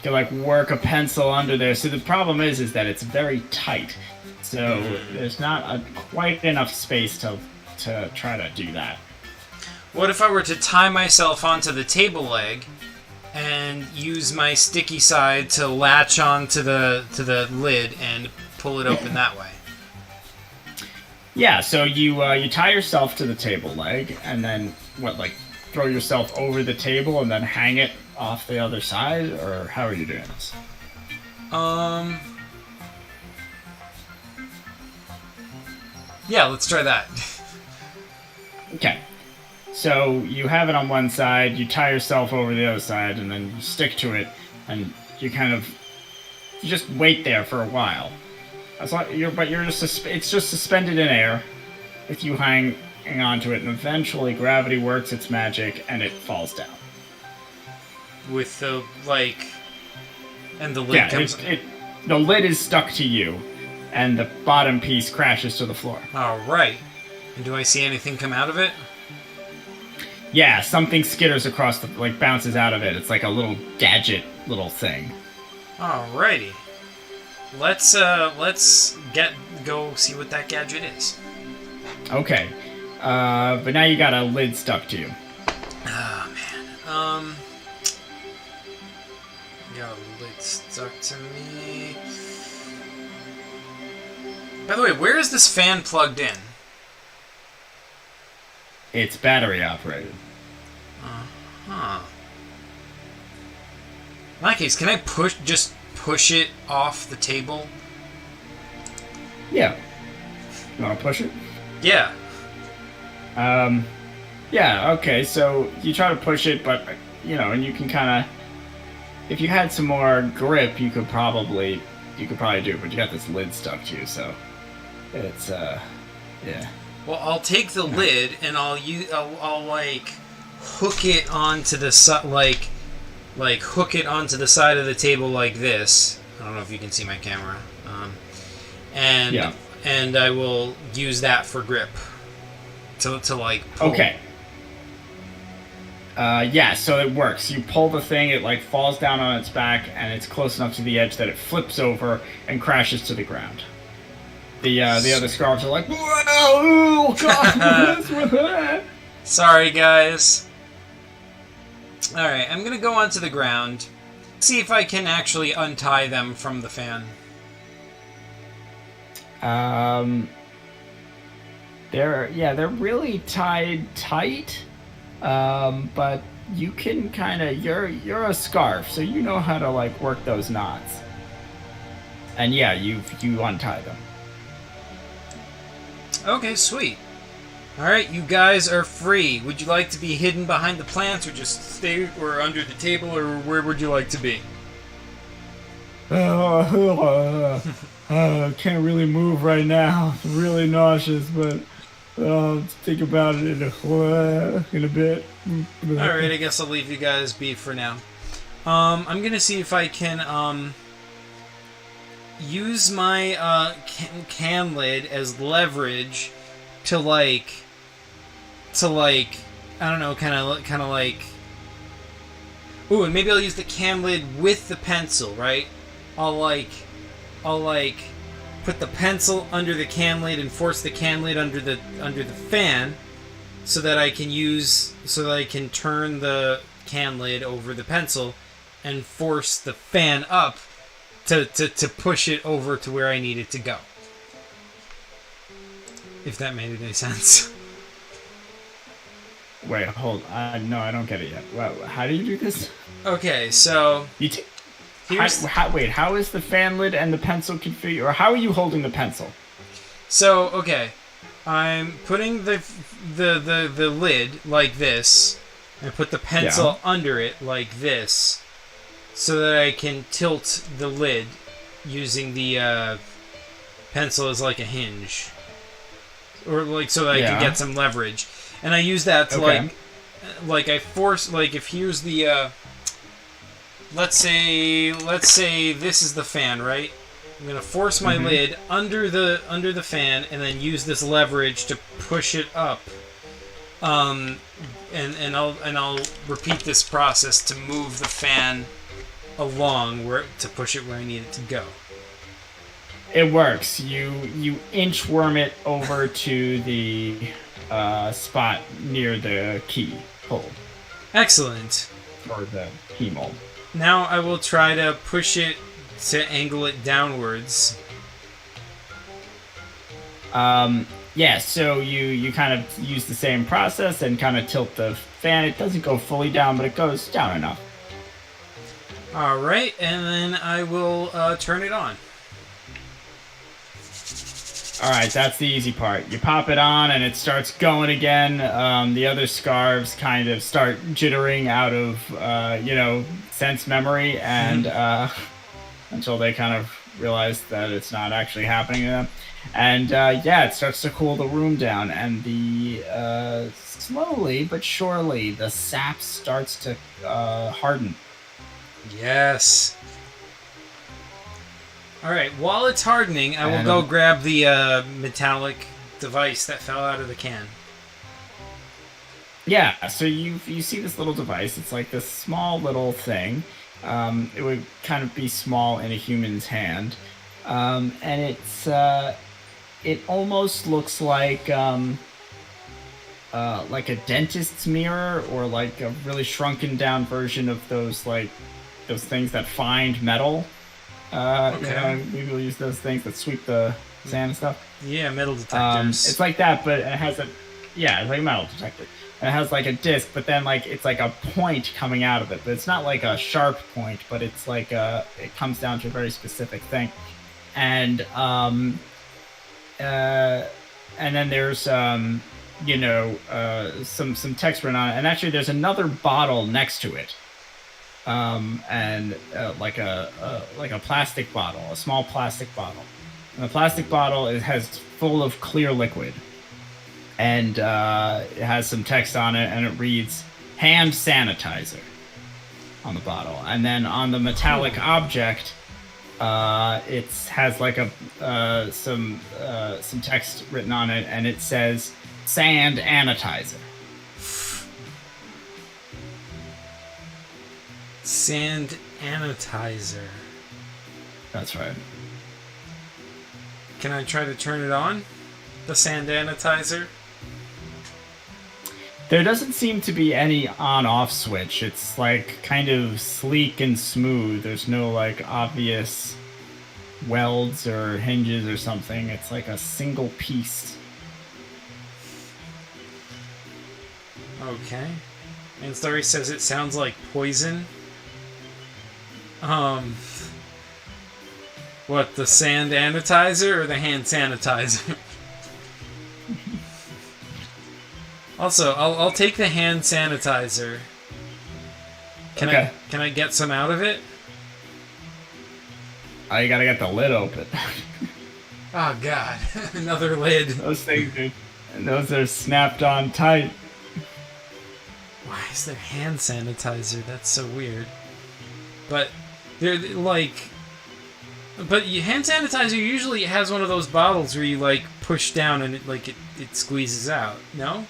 You could, work a pencil under there. So the problem is that it's very tight. So there's not quite enough space to try to do that. What if I were to tie myself onto the table leg and use my sticky side to latch onto the lid and pull it open that way? Yeah, so you tie yourself to the table leg, and then throw yourself over the table and then hang it off the other side, or how are you doing this? Yeah, let's try that. Okay. So you have it on one side, you tie yourself over the other side, and then you stick to it, and you just wait there for a while. It's just suspended in air with you hanging onto it, and eventually gravity works its magic and it falls down. With the and the lid comes. The lid is stuck to you, and the bottom piece crashes to the floor. All right. And do I see anything come out of it? Yeah, something skitters across bounces out of it. It's like a little gadget little thing. Alrighty. Let's go see what that gadget is. Okay. But now you got a lid stuck to you. Oh man. Got a lid stuck to me. By the way, where is this fan plugged in? It's battery operated. In that case, can I just push it off the table? Yeah. You want to push it? Yeah. Yeah, okay, so you try to push it, but, and you can kind of... If you had some more grip, you could probably do it, but you got this lid stuck to you, so... It's, yeah. Well, I'll take the lid and I'll like hook it onto the hook it onto the side of the table like this. I don't know if you can see my camera. And I will use that for grip. To like pull. Okay. So it works. You pull the thing, it like falls down on its back, and it's close enough to the edge that it flips over and crashes to the ground. The other scarves are like, oh god, what's with that? Sorry, guys. All right, I'm gonna go onto the ground, see if I can actually untie them from the fan. They're really tied tight. But you can kind of you're a scarf, so you know how to like work those knots. And yeah, you untie them. Okay, sweet. All right, you guys are free. Would you like to be hidden behind the plants, or just stay or under the table, or where would you like to be? I can't really move right now. I'm really nauseous, but I'll think about it in a bit. All right, I guess I'll leave you guys be for now. I'm gonna see if I can use my can lid as leverage to like I don't know, kind of like. Ooh, and maybe I'll use the can lid with the pencil, right? I'll put the pencil under the can lid and force the can lid under the fan, so that I can turn the can lid over the pencil and force the fan up to push it over to where I need it to go. If that made any sense. Wait, hold. No, I don't get it yet. How do you do this? Okay, so how is the fan lid and the pencil configured, or how are you holding the pencil? So okay, I'm putting the lid like this, and put the pencil under it like this, so that I can tilt the lid using the pencil as like a hinge, or like so that I can get some leverage. And I use that to like I force, like if here's the let's say this is the fan, right? I'm gonna force my lid under the fan, and then use this leverage to push it up. And I'll repeat this process to move the fan along to push it where I need it to go. It works. You inchworm it over to the spot near the key hole. Excellent. Or the key mold. Now I will try to push it to angle it downwards. So you kind of use the same process and kind of tilt the fan. It doesn't go fully down, but it goes down enough. Alright, and then I will turn it on. Alright, that's the easy part. You pop it on and it starts going again. The other scarves kind of start jittering out of, sense memory, and until they kind of realize that it's not actually happening to them. And it starts to cool the room down, and slowly but surely the sap starts to harden. Yes. Alright, while it's hardening, I will go grab the metallic device that fell out of the can. Yeah, so you see this little device. It's like this small little thing. It would kind of be small in a human's hand. And it almost looks like a dentist's mirror, or like a really shrunken down version of those things that find metal. Maybe we'll use those things that sweep the sand and stuff. Yeah, metal detectors. It's like that, but it has it's like a metal detector. And it has like a disc, but then it's like a point coming out of it. But it's not like a sharp point, but it's like it comes down to a very specific thing. And then there's some text written on it. And actually there's another bottle next to it. Like a plastic bottle, a small plastic bottle. And the plastic bottle has full of clear liquid. and it has some text on it, and it reads hand sanitizer on the bottle. And then on the metallic object, it has like some text written on it, and it says sand anitizer. Sand anitizer. That's right. Can I try to turn it on? The sand anitizer? There doesn't seem to be any on-off switch. It's like kind of sleek and smooth. There's no like obvious welds or hinges or something. It's like a single piece. Okay. And Story says it sounds like poison. What, the sand anitizer or the hand sanitizer? Also, I'll take the hand sanitizer. Can I get some out of it? Oh, you gotta get the lid open. Oh god, another lid. Those are snapped on tight. Why is there hand sanitizer? That's so weird. But they're like, hand sanitizer usually has one of those bottles where you like push down and it squeezes out. No?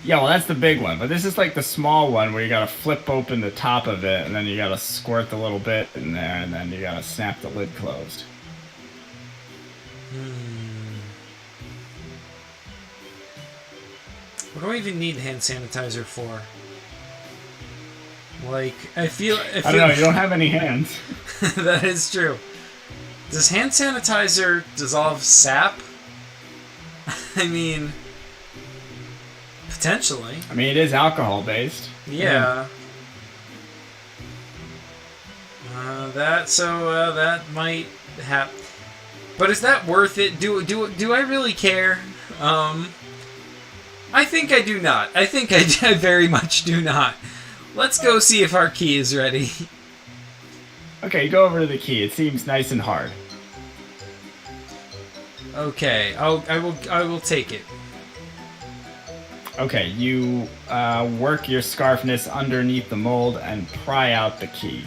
Yeah, well, that's the big one. But this is like the small one where you gotta flip open the top of it, and then you gotta squirt the little bit in there, and then you gotta snap the lid closed. What do I even need hand sanitizer for? Like, I feel I don't know, you don't have any hands. That is true. Does hand sanitizer dissolve sap? I mean, potentially. I mean, it is alcohol-based. Yeah. That might happen. But is that worth it? Do I really care? I think I do not. I think I very much do not. Let's go see if our key is ready. Okay, go over to the key. It seems nice and hard. Okay, I will take it. Okay, you work your scarfness underneath the mold and pry out the key.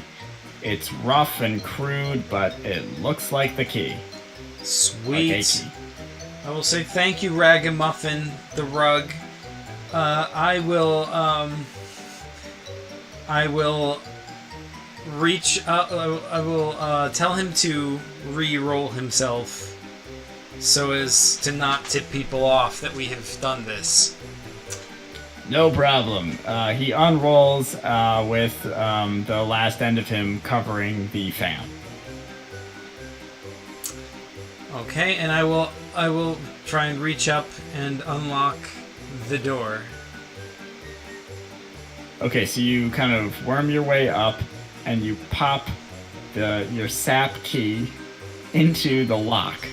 It's rough and crude, but it looks like the key. Sweet. Okay, key. I will say thank you, Ragamuffin, the rug. I will reach up. I will tell him to re-roll himself so as to not tip people off that we have done this. No problem. He unrolls with the last end of him covering the fan. Okay, and I will try and reach up and unlock the door. Okay, so you kind of worm your way up and you pop your sap key into the lock,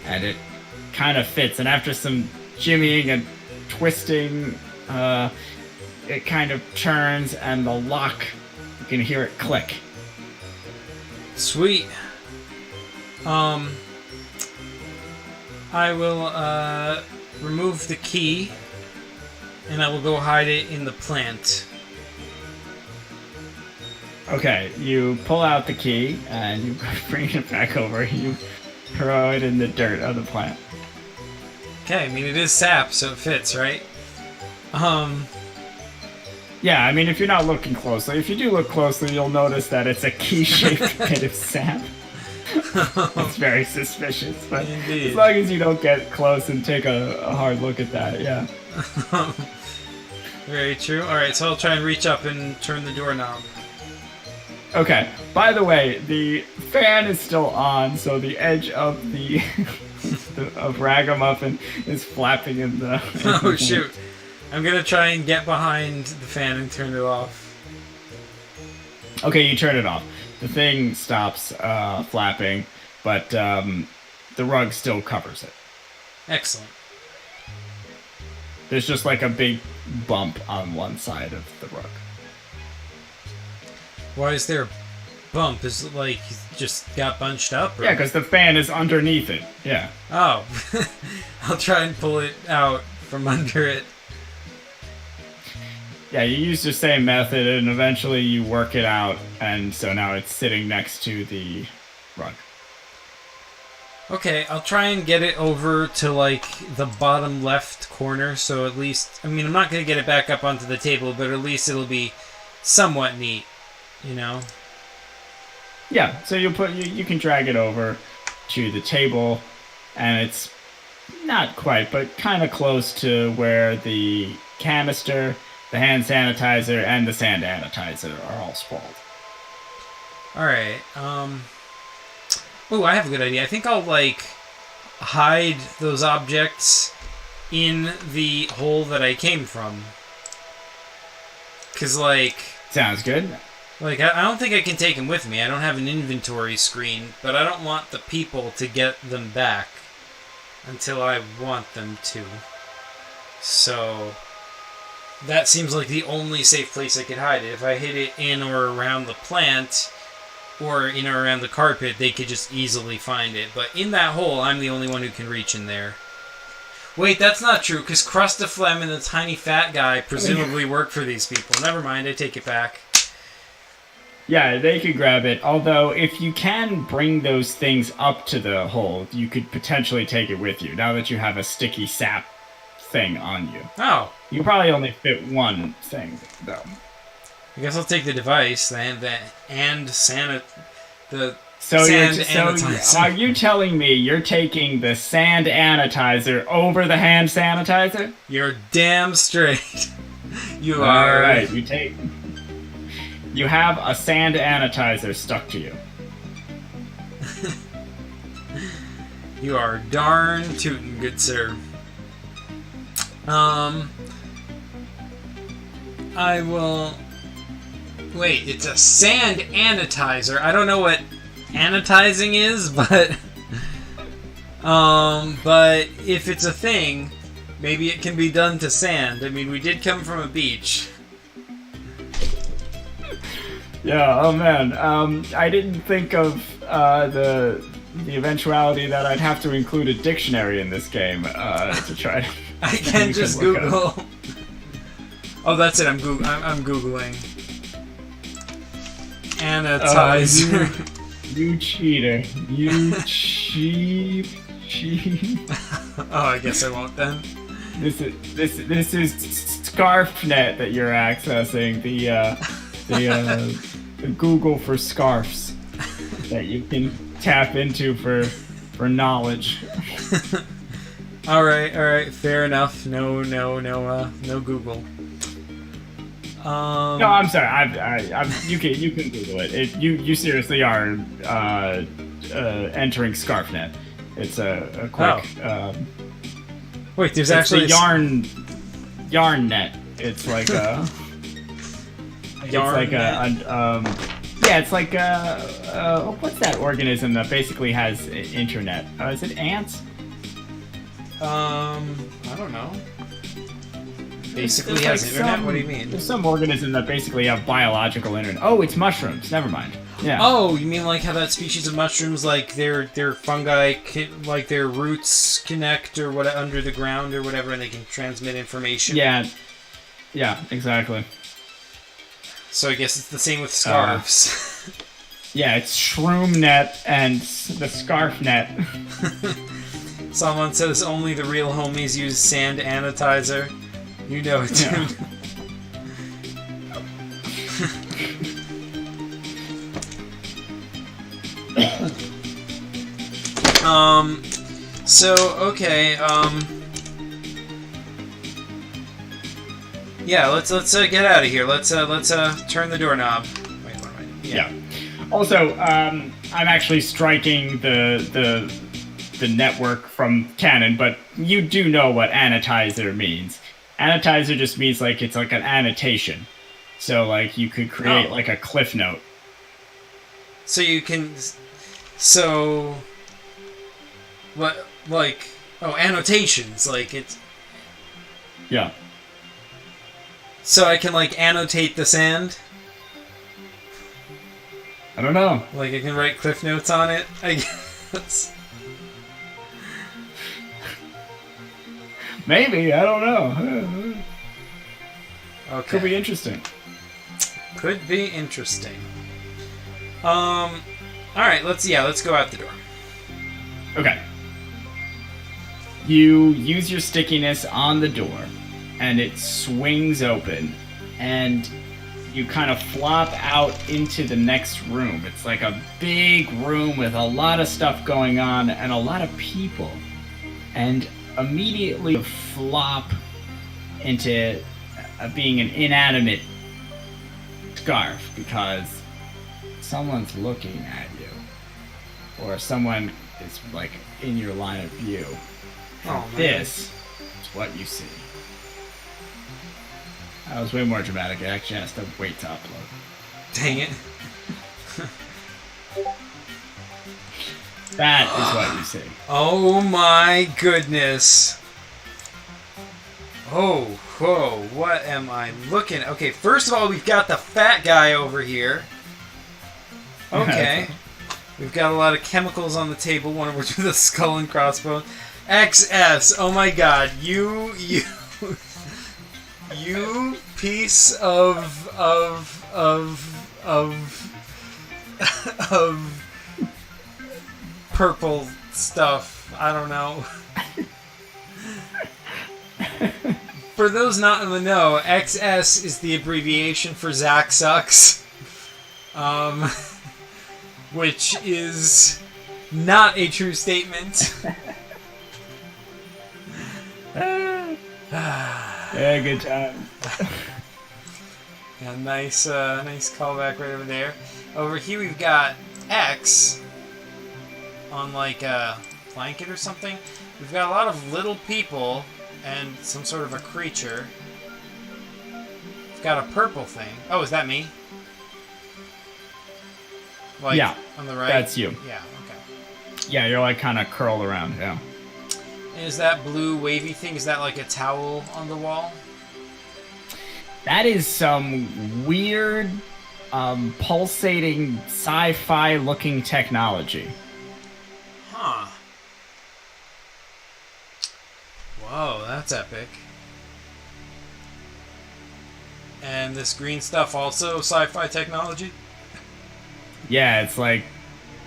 and it kind of fits. And after some jimmying and twisting, it kind of turns, and the lock, you can hear it click. Sweet. I will remove the key, and I will go hide it in the plant. Okay, you pull out the key, and you bring it back over. You throw it in the dirt of the plant. Okay, I mean, it is sap, so it fits, right? Yeah, I mean, if you're not looking closely, if you do look closely, you'll notice that it's a key-shaped bit of sap. It's very suspicious, but Indeed. As long as you don't get close and take a hard look at that, yeah. Very true. Alright, so I'll try and reach up and turn the doorknob. Okay, by the way, the fan is still on, so the edge of the of Ragamuffin is flapping in the... Oh, shoot. I'm gonna try and get behind the fan and turn it off. Okay, you turn it off. The thing stops flapping, but the rug still covers it. Excellent. There's just like a big bump on one side of the rug. Why is there a bump? Is it like he just got bunched up? Or? Yeah, because the fan is underneath it. Yeah. Oh. I'll try and pull it out from under it. Yeah, you use the same method, and eventually you work it out, and so now it's sitting next to the rug. Okay, I'll try and get it over to, like, the bottom left corner, so at least... I mean, I'm not going to get it back up onto the table, but at least it'll be somewhat neat, you know? Yeah, so you can drag it over to the table, and it's not quite, but kind of close to where the canister, the hand sanitizer, and the sand sanitizer are all sprawled. Alright, Oh, I have a good idea. I think I'll, like, hide those objects in the hole that I came from. Because, like... Sounds good. Like, I don't think I can take them with me. I don't have an inventory screen, but I don't want the people to get them back until I want them to. So, that seems like the only safe place I could hide it. If I hid it in or around the plant, or in or around the carpet, they could just easily find it. But in that hole, I'm the only one who can reach in there. Wait, that's not true, because Crustaflem and the tiny fat guy presumably work for these people. Never mind, I take it back. Yeah, they could grab it. Although, if you can bring those things up to the hole, you could potentially take it with you, now that you have a sticky sap thing on you. Oh. You probably only fit one thing, though. I guess I'll take the device, So are you telling me you're taking the sand sanitizer over the hand sanitizer? You're damn straight. You All are. right, you have a sand sanitizer stuck to you. You are darn tootin', good sir. I will... Wait, it's a sand anitizer. I don't know what anitizing is, but... but if it's a thing, maybe it can be done to sand. I mean, we did come from a beach. Yeah, oh man. I didn't think of the eventuality that I'd have to include a dictionary in this game to try to... I can just Google. Oh, that's it. I'm Googling. Anitizer. You cheater. You cheap. Oh, I guess I won't then. This is ScarfNet that you're accessing. The Google for scarves that you can tap into for knowledge. All right, fair enough. No Google. No, I'm sorry. You can Google it. You seriously are entering ScarfNet. It's a quick. Oh. Wait, there's actually yarn net. It's like a. Yarn it's like what's that organism that basically has internet? Is it ants? I don't know. Basically has internet? What do you mean? There's some organism that basically have biological internet. Oh, it's mushrooms. Never mind. Yeah. Oh, you mean like how that species of mushrooms, like their fungi, like their roots connect or what under the ground or whatever, and they can transmit information? Yeah, exactly. So I guess it's the same with scarves. Yeah, it's ShroomNet and the ScarfNet. Someone says only the real homies use sand anitizer. You know it, dude. Yeah. So, okay, yeah, let's get out of here. Let's turn the doorknob. Wait, what am I doing? Yeah. Also, I'm actually striking the network from canon, but you do know what annotizer means. Annotizer just means like it's like an annotation. So like you could create like a cliff note. So you can what, like, annotations, like it's... Yeah. So I can, like, annotate the sand? I don't know. Like, I can write cliff notes on it, I guess. Maybe, I don't know. Okay. Could be interesting. Could be interesting. All right, let's go out the door. Okay. You use your stickiness on the door, and it swings open, and you kind of flop out into the next room. It's like a big room with a lot of stuff going on and a lot of people. And immediately you flop into being an inanimate scarf because someone's looking at you. Or someone is like in your line of view. Oh, this is what you see. That was way more dramatic. It actually has to wait to upload. Dang it. That is what you see. Oh my goodness. Oh, whoa, what am I looking at? Okay, first of all, we've got the fat guy over here. Okay. We've got a lot of chemicals on the table, one of which is a skull and crossbones. XS, oh my god, you piece of purple stuff. I don't know. For those not in the know, XS is the abbreviation for Zach Sucks. Which is not a true statement. Yeah, good time. Yeah, nice callback right over there. Over here we've got X on like a blanket or something. We've got a lot of little people and some sort of a creature. We've got a purple thing. Oh, is that me? Like, yeah, on the right? That's you. Yeah, okay. Yeah, you're like kind of curled around, yeah. Is that blue wavy thing, is that like a towel on the wall? That is some weird, pulsating, sci-fi looking technology. Huh. Whoa, that's epic. And this green stuff also sci-fi technology? Yeah, it's like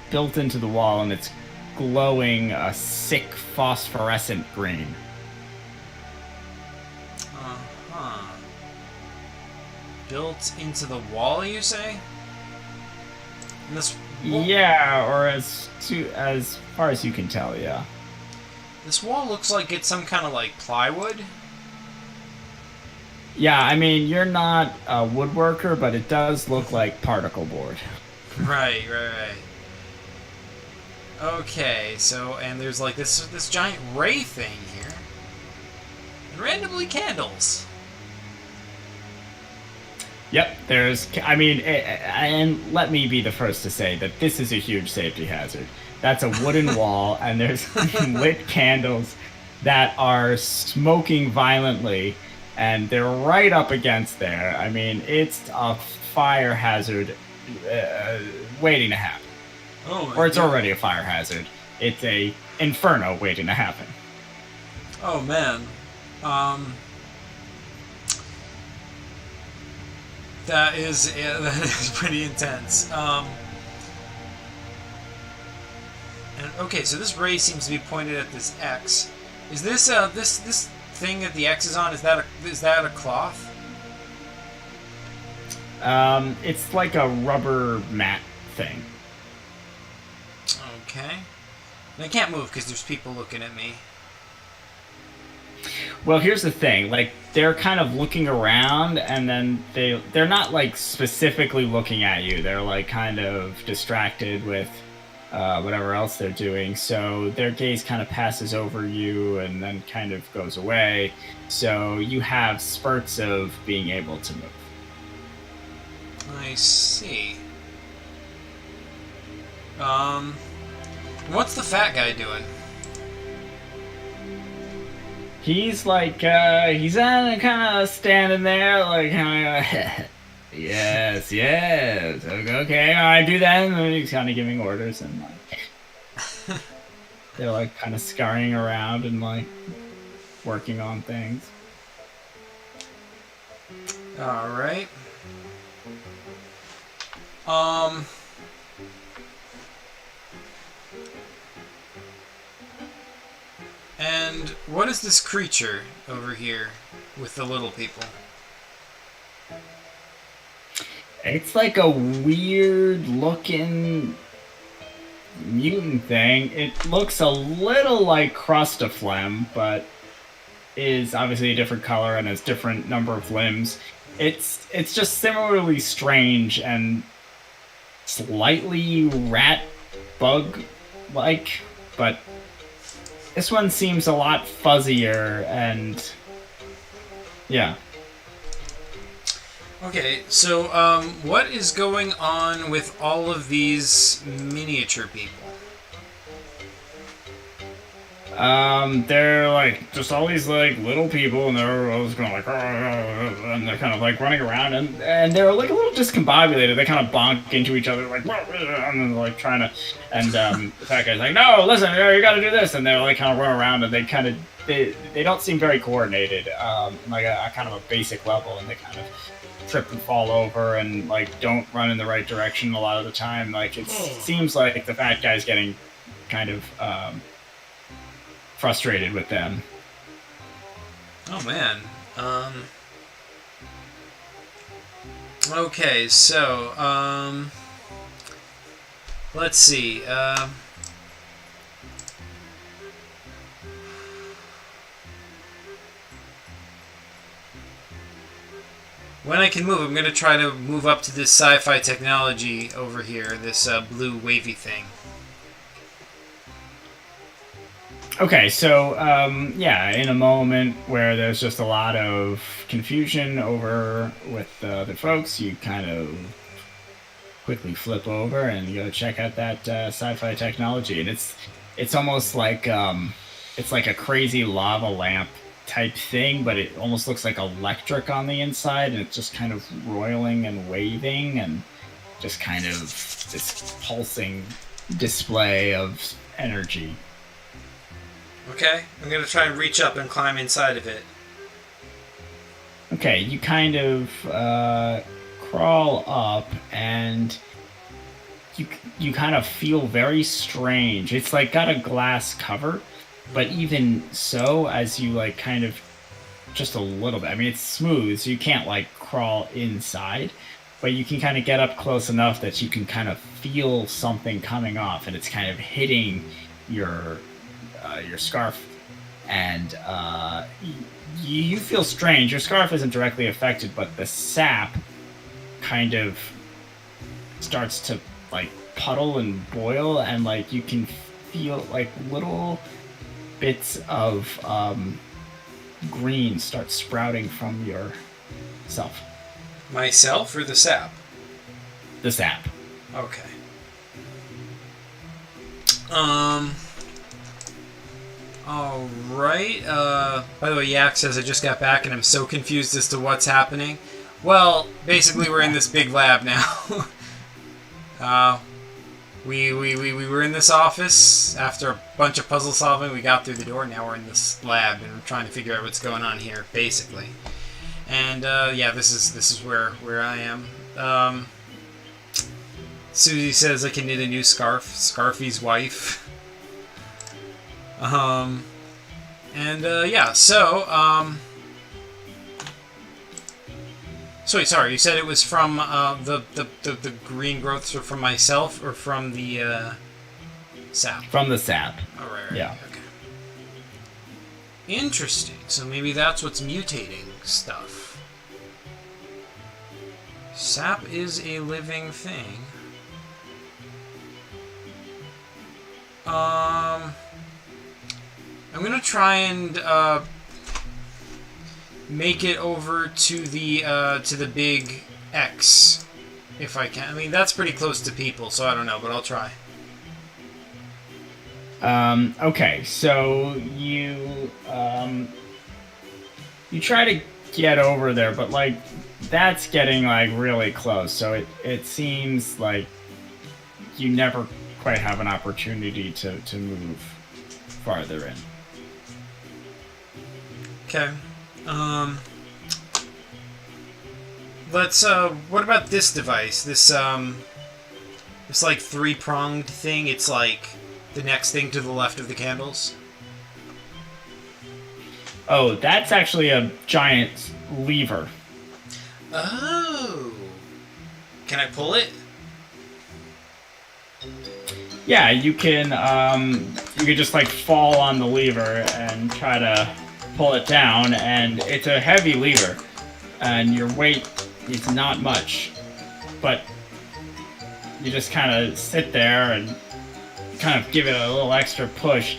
built into the wall and it's glowing a sick phosphorescent green. Uh-huh. Built into the wall, you say? And this wall, yeah, or as far as you can tell, yeah. This wall looks like it's some kind of like plywood. Yeah, I mean, you're not a woodworker, but it does look like particle board. Right. Okay, so, and there's like this giant ray thing here. And randomly candles. Yep, I mean, and let me be the first to say that this is a huge safety hazard. That's a wooden wall, and there's lit candles that are smoking violently, and they're right up against there. I mean, it's a fire hazard waiting to happen. Oh, or it's already a fire hazard. It's a inferno waiting to happen. Oh man, that is pretty intense. And okay, so this ray seems to be pointed at this X. Is this this thing that the X is on? Is that a cloth? It's like a rubber mat thing. Okay. And I can't move because there's people looking at me. Well, here's the thing. Like, they're kind of looking around, and then they're not, like, specifically looking at you. They're, like, kind of distracted with whatever else they're doing. So their gaze kind of passes over you and then kind of goes away. So you have spurts of being able to move. I see. What's the fat guy doing? He's like, he's kind of standing there, like, yes, okay, I do that, and then he's kind of giving orders, and like, they're like kind of scurrying around, and like, working on things. All right. And what is this creature over here with the little people? It's like a weird looking mutant thing. It looks a little like Crustaflem, but is obviously a different color and has different number of limbs. It's just similarly strange and slightly rat bug like, but this one seems a lot fuzzier and yeah. Okay, so what is going on with all of these miniature people? They're like just all these like little people, and they're always going like, and they're kind of like running around, and they're like a little discombobulated. They kind of bonk into each other, like, and then like trying to, and the fat guy's like, no, listen, you got to do this, and they're like kind of run around, and they don't seem very coordinated, like a kind of a basic level, and they kind of trip and fall over, and like don't run in the right direction a lot of the time. Like it seems like the fat guy's getting kind of frustrated with them. Oh man. Okay, so let's see. When I can move, I'm going to try to move up to this sci-fi technology over here, this blue wavy thing. Okay, so yeah, in a moment where there's just a lot of confusion over with the folks, you kind of quickly flip over and you go check out that sci-fi technology, and it's almost like it's like a crazy lava lamp type thing, but it almost looks like electric on the inside, and it's just kind of roiling and waving, and just kind of this pulsing display of energy. Okay, I'm going to try and reach up and climb inside of it. Okay, you kind of crawl up, and you kind of feel very strange. It's like got a glass cover, but even so, as you like kind of just a little bit, I mean, it's smooth, so you can't like crawl inside, but you can kind of get up close enough that you can kind of feel something coming off, and it's kind of hitting your scarf, and you feel strange. Your scarf isn't directly affected, but the sap kind of starts to like puddle and boil, and like you can feel like little bits of green start sprouting from yourself. Myself or the sap? The sap. Okay. Alright, by the way, Yak says I just got back and I'm so confused as to what's happening. Well, basically we're in this big lab now. We were in this office. After a bunch of puzzle solving, we got through the door. Now we're in this lab and we're trying to figure out what's going on here, basically. And, yeah, this is where I am. Susie says I can knit a new scarf. Scarfy's wife. Yeah, so, sorry, you said it was from, the green growths are from myself, or from the, sap? From the sap. Oh, right, yeah. Okay. Interesting, so maybe that's what's mutating stuff. Sap is a living thing. I'm gonna try and make it over to the big X, if I can. I mean, that's pretty close to people, so I don't know, but I'll try. Okay, so you try to get over there, but like that's getting like really close. So it seems like you never quite have an opportunity to move farther in. Okay. Let's, what about this device? This like, three-pronged thing? It's, like, the next thing to the left of the candles? Oh, that's actually a giant lever. Oh. Can I pull it? Yeah, you can just, like, fall on the lever and try to pull it down, and it's a heavy lever, and your weight is not much, but you just kind of sit there and kind of give it a little extra push,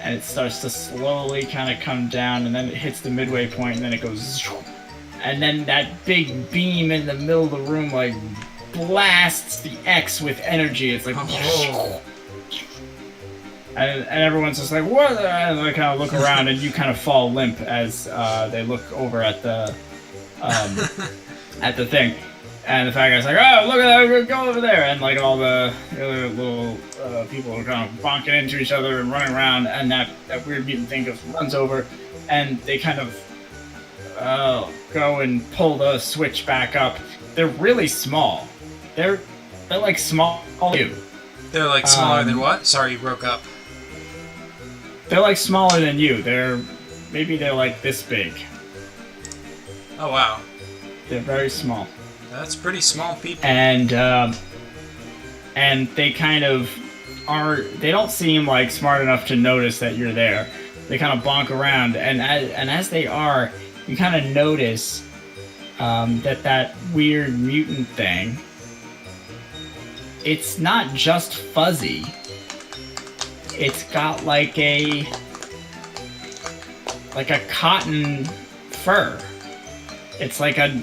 and it starts to slowly kind of come down, and then it hits the midway point, and then it goes, and then that big beam in the middle of the room, like, blasts the X with energy. It's like, and everyone's just like, what? And they kind of look around, and you kind of fall limp as they look over at the thing. And the fat guy's like, oh, look at that, go over there. And like all the other little people are kind of bonking into each other and running around, and that weird mutant thing just runs over, and they kind of go and pull the switch back up. They're really small. They're like small too. They're like smaller than what? Sorry, you broke up. They're like smaller than you. They're like this big. Oh wow. They're very small. That's pretty small people. And they kind of they don't seem like smart enough to notice that you're there. They kind of bonk around, and as they are, you kind of notice that weird mutant thing, it's not just fuzzy. It's got like a cotton fur. It's like a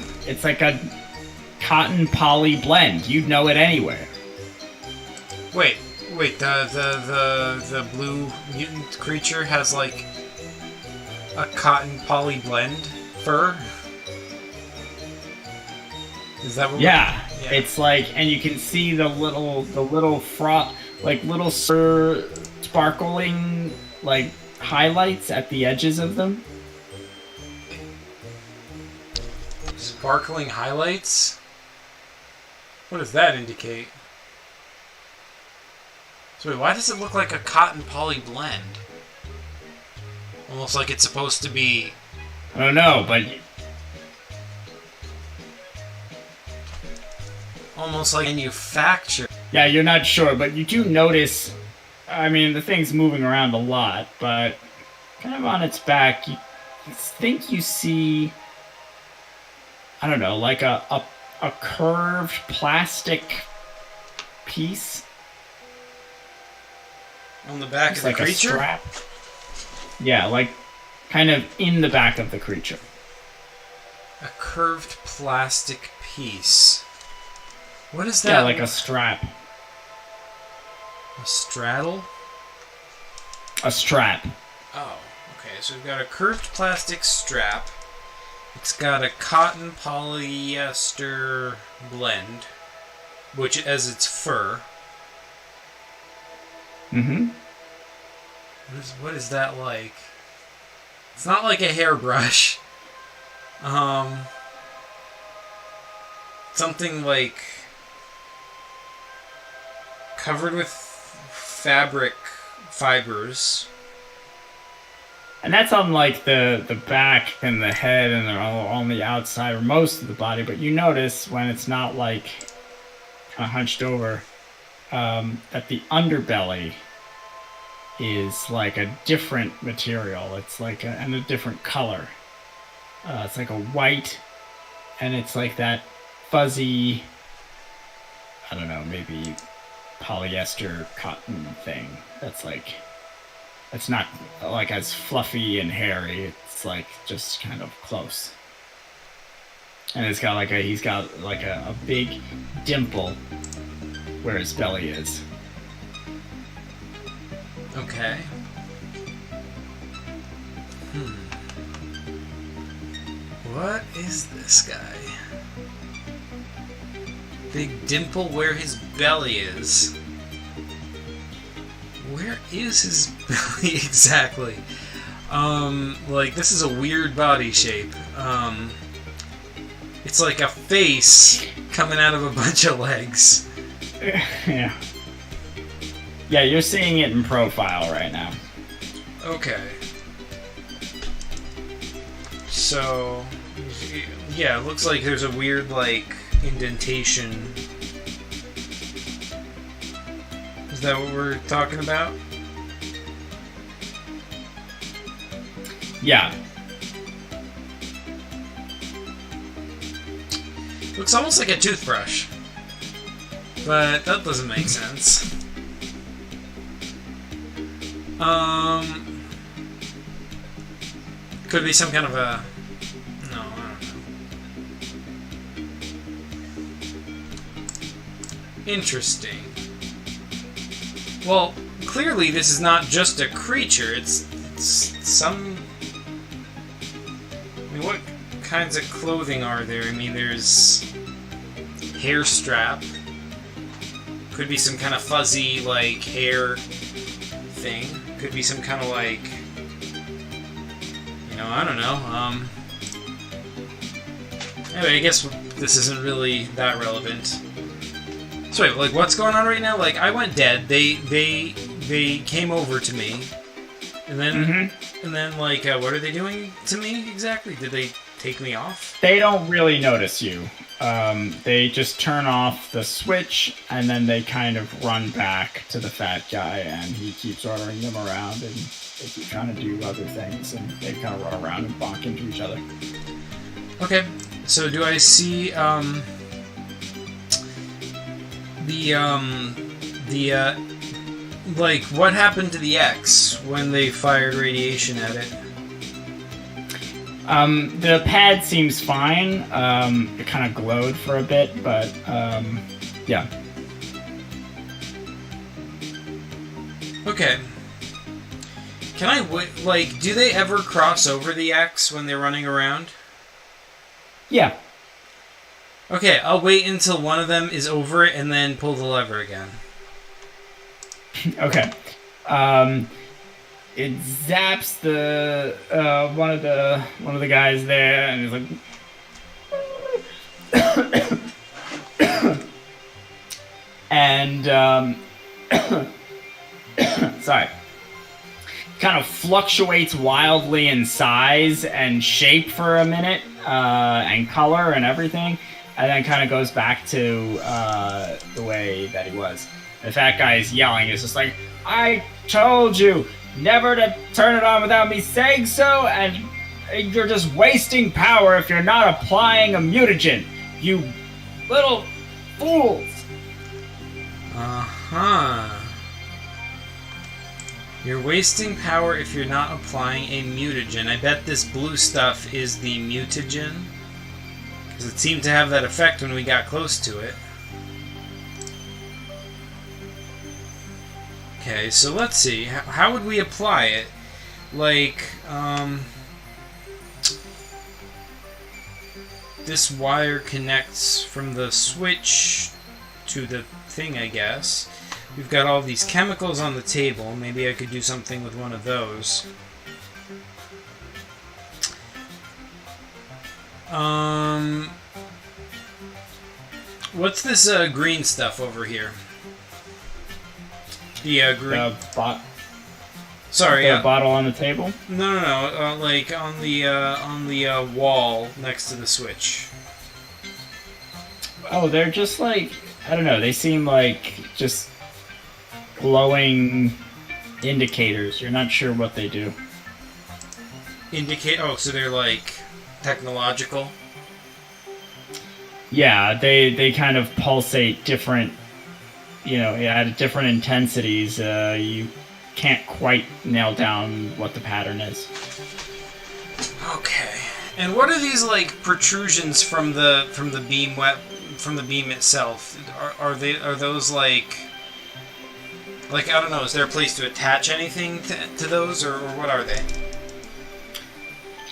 cotton poly blend. You'd know it anywhere. Wait, the blue mutant creature has like a cotton poly blend fur? Is that what yeah. It's like, and you can see the little froth, like little sparkling like highlights at the edges of them. Sparkling highlights? What does that indicate? So wait, why does it look like a cotton poly blend? Almost like it's supposed to be... I don't know, but... almost like manufactured. Yeah, you're not sure, but you do notice... I mean, the thing's moving around a lot, but kind of on its back, you think you see... I don't know, like a curved plastic piece. On the back of the creature? A strap. Yeah, like kind of in the back of the creature. A curved plastic piece. What is that? Yeah, like a strap. A straddle? A strap. Oh, okay. So we've got a curved plastic strap. It's got a cotton polyester blend, which as its fur. Mm-hmm. What is that like? It's not like a hairbrush. Something like covered with fabric fibers. And that's on like the back and the head and on the outside or most of the body, but you notice when it's not like kind of hunched over, that the underbelly is like a different material. It's like and a different color. It's like a white, and it's like that fuzzy, I don't know, maybe polyester cotton thing. That's like, it's not like as fluffy and hairy. It's like just kind of close. And it's got like he's got like a big dimple where his belly is. Okay. What is this guy? Big dimple where his belly is. Where is his belly exactly? Like, this is a weird body shape. It's like a face coming out of a bunch of legs. Yeah. Yeah, you're seeing it in profile right now. Okay. So, yeah, it looks like there's a weird, like, indentation. Is that what we're talking about? Yeah. Looks almost like a toothbrush. But that doesn't make sense. Could be some kind of a... No, I don't know. Interesting. Well, clearly this is not just a creature, it's some... I mean, what kinds of clothing are there? I mean, there's... hair strap. Could be some kind of fuzzy, like, hair thing. Could be some kind of, like... You know, I don't know. Anyway, I guess this isn't really that relevant. So wait, like, what's going on right now? Like, I went dead. They came over to me, and then like, what are they doing to me exactly? Did they take me off? They don't really notice you. They just turn off the switch, and then they kind of run back to the fat guy, and he keeps ordering them around, and they keep trying to do other things, and they kind of run around and bonk into each other. Okay, so do I see, like, what happened to the X when they fired radiation at it? The pad seems fine. It kind of glowed for a bit, but, yeah. Okay. Can I, like, do they ever cross over the X when they're running around? Yeah. Okay, I'll wait until one of them is over it and then pull the lever again. Okay. It zaps the one of the guys there, and he's like, and sorry, kind of fluctuates wildly in size and shape for a minute, and color and everything, and then kind of goes back to the way that he was. The fat guy is yelling. It's just like, I told you never to turn it on without me saying so, and you're just wasting power if you're not applying a mutagen, you little fools. Uh-huh. You're wasting power if you're not applying a mutagen. I bet this blue stuff is the mutagen, because it seemed to have that effect when we got close to it. Okay, so let's see. How would we apply it? Like, this wire connects from the switch to the thing, I guess. We've got all these chemicals on the table. Maybe I could do something with one of those. What's this green stuff over here? The green. Sorry, the bottle on the table. No. Like on the wall next to the switch. Oh, they're just like, I don't know. They seem like just glowing indicators. You're not sure what they do. Oh, so they're like technological. Yeah, they kind of pulsate different. You know, at different intensities. You can't quite nail down what the pattern is. Okay. And what are these like protrusions from the beam from the beam itself? Are those like I don't know, is there a place to attach anything to those, or what are they?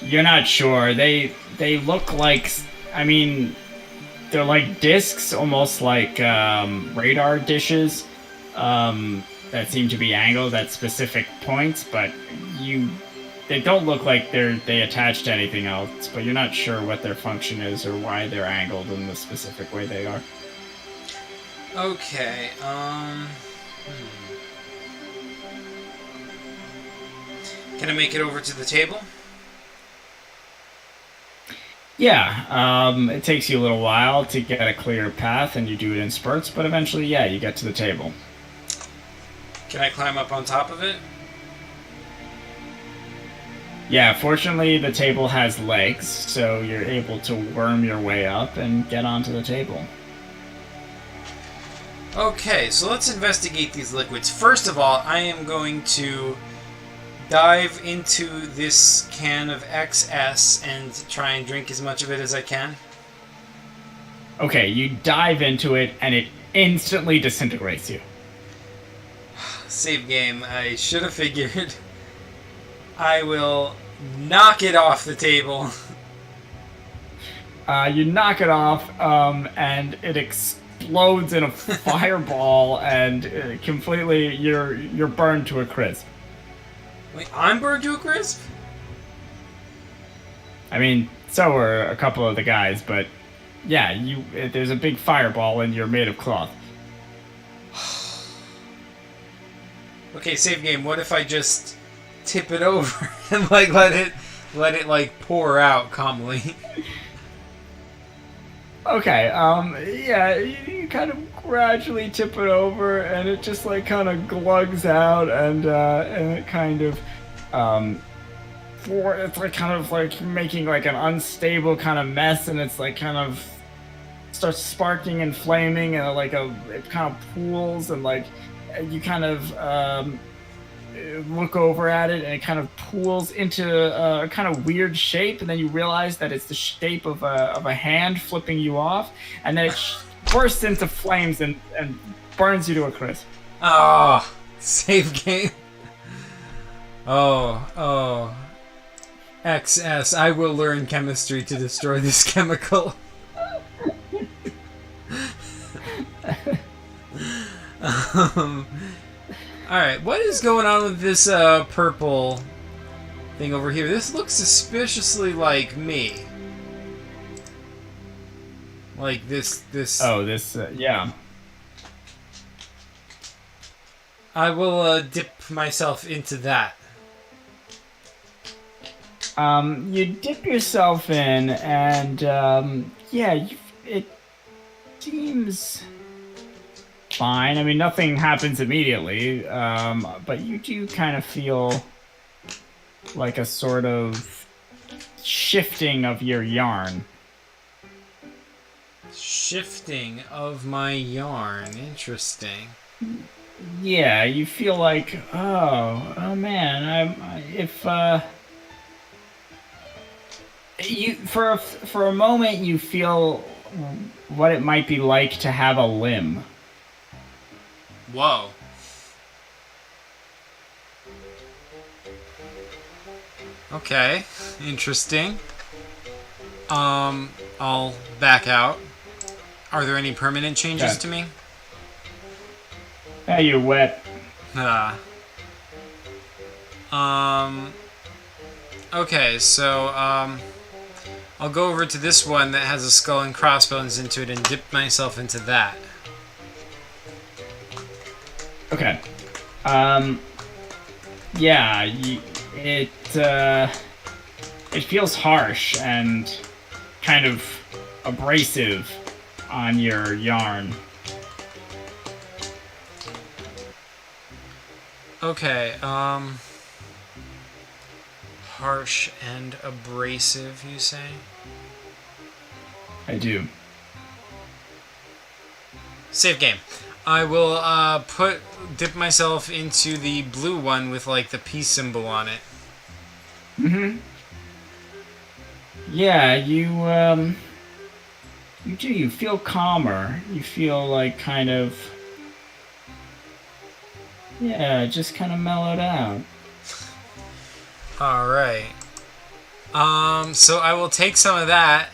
You're not sure. They look like, I mean, they're like discs, almost like radar dishes that seem to be angled at specific points, but you they don't look like they attach to anything else, but you're not sure what their function is or why they're angled in the specific way they are. Okay. Can I make it over to the table? Yeah, it takes you a little while to get a clear path, and you do it in spurts, but eventually, yeah, you get to the table. Can I climb up on top of it? Yeah, fortunately, the table has legs, so you're able to worm your way up and get onto the table. Okay, so let's investigate these liquids. First of all, I am going to dive into this can of XS and try and drink as much of it as I can. Okay, you dive into it, and it instantly disintegrates you. Save game. I should have figured. I will knock it off the table. You knock it off, and it explodes in a fireball, and completely you're burned to a crisp. Wait, I'm burned to a crisp? I mean, so are a couple of the guys, but yeah, there's a big fireball, and you're made of cloth. Okay, save game. What if I just tip it over and like let it like pour out calmly? Okay, yeah, you kind of gradually tip it over, and it just like kind of glugs out, and it kind of, it's like kind of like making like an unstable kind of mess, and it's like kind of starts sparking and flaming, and it kind of pools, and like you kind of look over at it, and it kind of pools into a kind of weird shape, and then you realize that it's the shape of a hand flipping you off, and then it bursts into flames and burns you to a crisp. Oh, save game. Oh. XS, I will learn chemistry to destroy this chemical. Alright, what is going on with this purple thing over here? This looks suspiciously like me. Like this... Oh, yeah. I will dip myself into that. You dip yourself in, and yeah, it seems fine. I mean, nothing happens immediately, but you do kind of feel like a sort of shifting of your yarn. Shifting of my yarn. Interesting. Yeah, you feel like, oh man, for a moment you feel what it might be like to have a limb. Whoa. Okay, interesting. I'll back out. Are there any permanent changes to me? Yeah, you're wet. Okay, so, I'll go over to this one that has a skull and crossbones into it and dip myself into that. Okay. Yeah, it feels harsh and kind of abrasive on your yarn. Okay, harsh and abrasive, you say? I do. Save game. I will dip myself into the blue one with like the peace symbol on it. Mm-hmm. Yeah, you do. You feel calmer. You feel like kind of, yeah, just kind of mellowed out. All right. So I will take some of that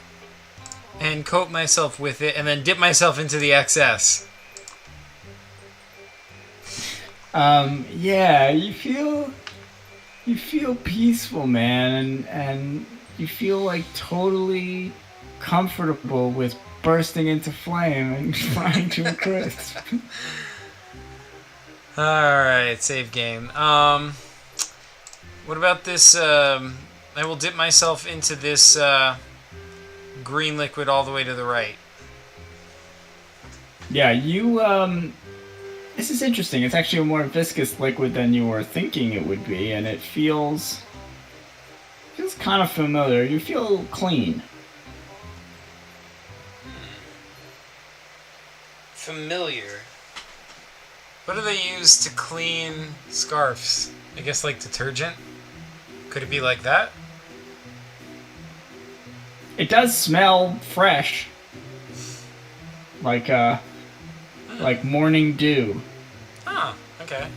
and coat myself with it, and then dip myself into the XS. Yeah, you You feel peaceful, man, and you feel like totally comfortable with bursting into flame and frying to a crisp. Alright, save game. What about this? I will dip myself into this green liquid all the way to the right. Yeah, this is interesting. It's actually a more viscous liquid than you were thinking it would be, and it feels kind of familiar. You feel clean. Familiar. What do they use to clean scarves? I guess like detergent? Could it be like that? It does smell fresh. Like morning dew. Oh, okay.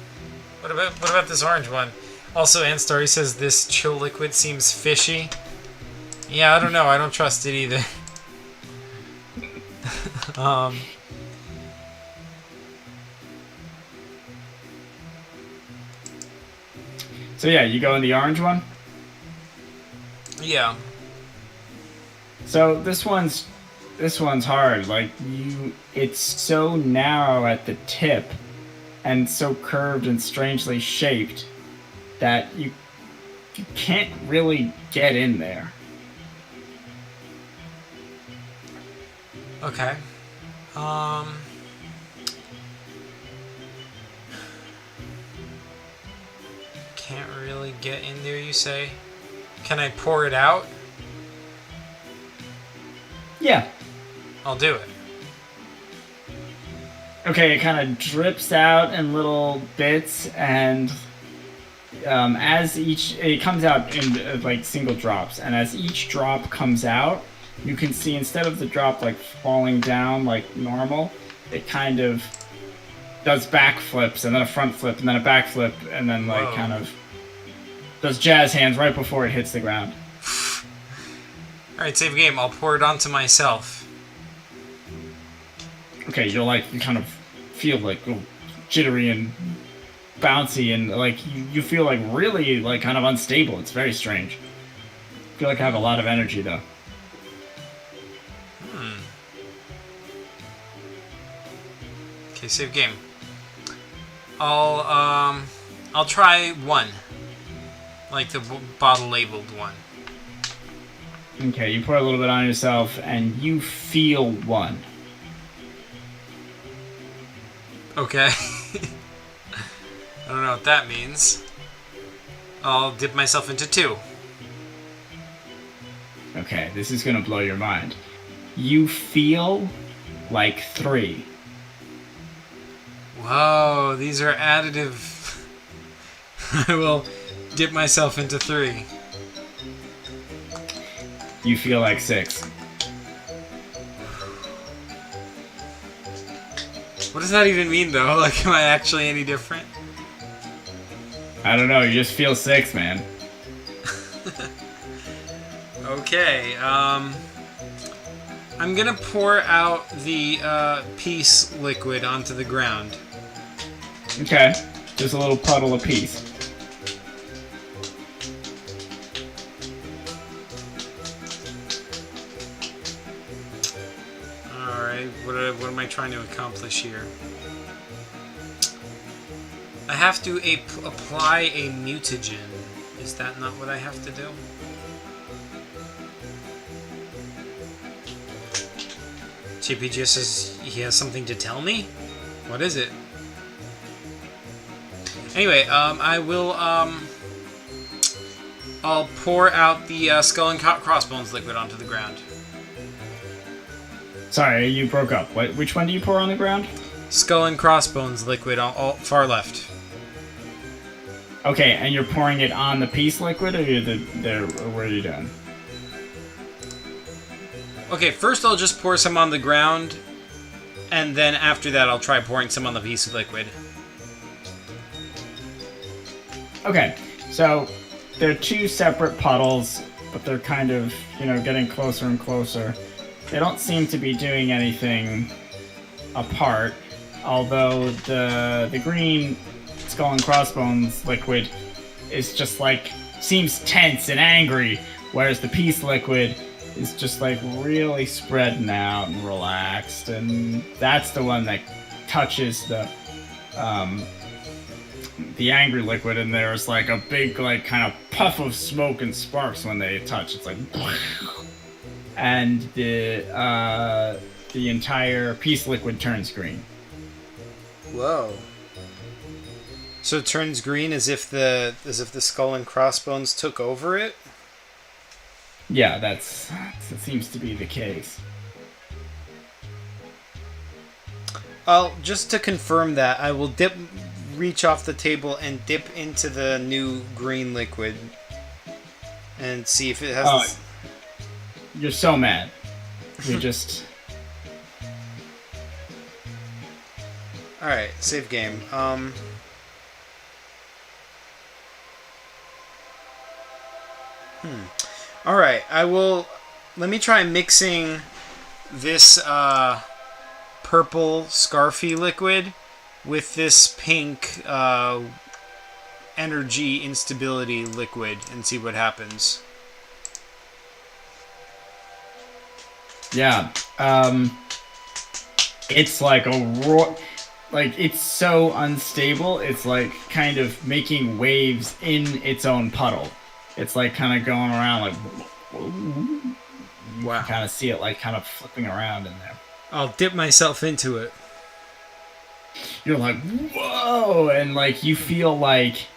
What about this orange one? Also, Story says this chill liquid seems fishy. Yeah, I don't know. I don't trust it either. So yeah, you go in the orange one? Yeah. So this one's hard. Like it's so narrow at the tip and so curved and strangely shaped that you can't really get in there. Okay. Can't really get in there, you say? Can I pour it out? Yeah. I'll do it. Okay, it kind of drips out in little bits, and as it comes out in like single drops, and as each drop comes out, you can see instead of the drop like falling down like normal, it kind of does backflips and then a front flip and then a back flip and then like Whoa. kind of does jazz hands right before it hits the ground. Alright, save game. I'll pour it onto myself. Okay, you kind of feel like jittery and bouncy and like you feel like really like kind of unstable. It's very strange. I feel like I have a lot of energy though. Okay, save game. I'll try one. Like the bottle labeled one. Okay, you pour a little bit on yourself and you feel one. Okay. I don't know what that means. I'll dip myself into two. Okay, this is gonna blow your mind. You feel like three. Whoa, these are additive. I will dip myself into three. You feel like six. What does that even mean, though? Like, am I actually any different? I don't know, you just feel six, man. Okay, I'm gonna pour out the peace liquid onto the ground. Okay, just a little puddle apiece. Alright, what am I trying to accomplish here? I have to apply a mutagen. Is that not what I have to do? TPG says he has something to tell me? What is it? Anyway, I will, I'll pour out the skull and crossbones liquid onto the ground. Sorry, you broke up. Which one do you pour on the ground? Skull and crossbones liquid, all far left. Okay, and you're pouring it on the peace liquid, or what are you doing? Okay, first I'll just pour some on the ground, and then after that I'll try pouring some on the peace liquid. Okay, so they're two separate puddles, but they're kind of, getting closer and closer. They don't seem to be doing anything apart, although the green skull and crossbones liquid is just like seems tense and angry, whereas the peace liquid is just like really spreading out and relaxed, and that's the one that touches the angry liquid, and there's like a big like kind of puff of smoke and sparks when they touch. It's like, and the entire peace liquid turns green. Whoa. So it turns green as if the skull and crossbones took over it? Yeah, that seems to be the case. Just to confirm that, I will reach off the table and dip into the new green liquid and see if it has. You're so mad. You're just. All right, save game. All right, I will. Let me try mixing this purple scarfy liquid with this pink energy instability liquid and see what happens. Yeah, it's like like it's so unstable. It's like kind of making waves in its own puddle. It's like kind of going around like. Wow. You kind of see it like kind of flipping around in there. I'll dip myself into it. You're like, whoa! And like you feel like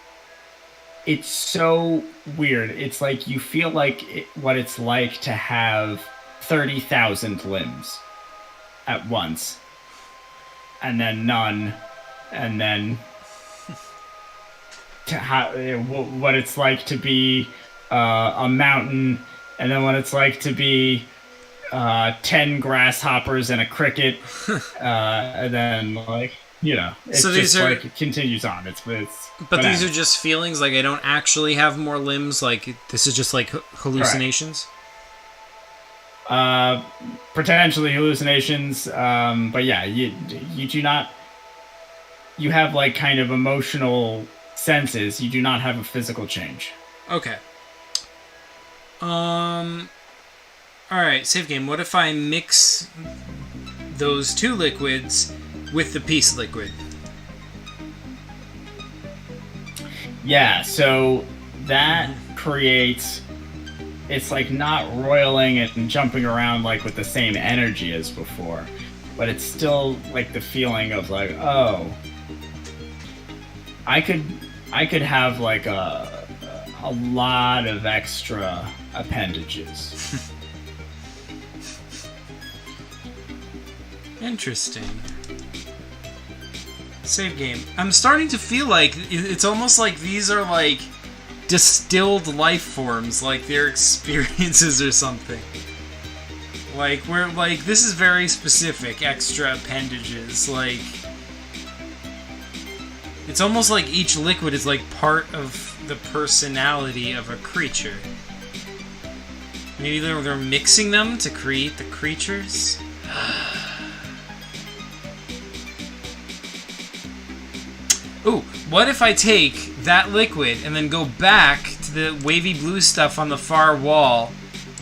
it's so weird. It's like you feel like what it's like to have 30,000 limbs at once. And then none. And then what it's like to be a mountain. And then what it's like to be 10 grasshoppers and a cricket. And then, like, you know, it's so just like it continues on. But bananas. These are just feelings. Like, I don't actually have more limbs. Like, this is just like hallucinations. Potentially hallucinations. But yeah, you do not. You have like kind of emotional senses. You do not have a physical change. Okay. Alright, save game. What if I mix those two liquids with the peace liquid? Yeah, so that creates... It's like not roiling and jumping around like with the same energy as before. But it's still like the feeling of like, oh... I could have like a lot of extra appendages. Interesting. Save game. I'm starting to feel like it's almost like these are like distilled life forms, like their experiences or something. Like we're like this is very specific, extra appendages. Like it's almost like each liquid is like part of the personality of a creature. Maybe they're mixing them to create the creatures? Ooh, what if I take that liquid and then go back to the wavy blue stuff on the far wall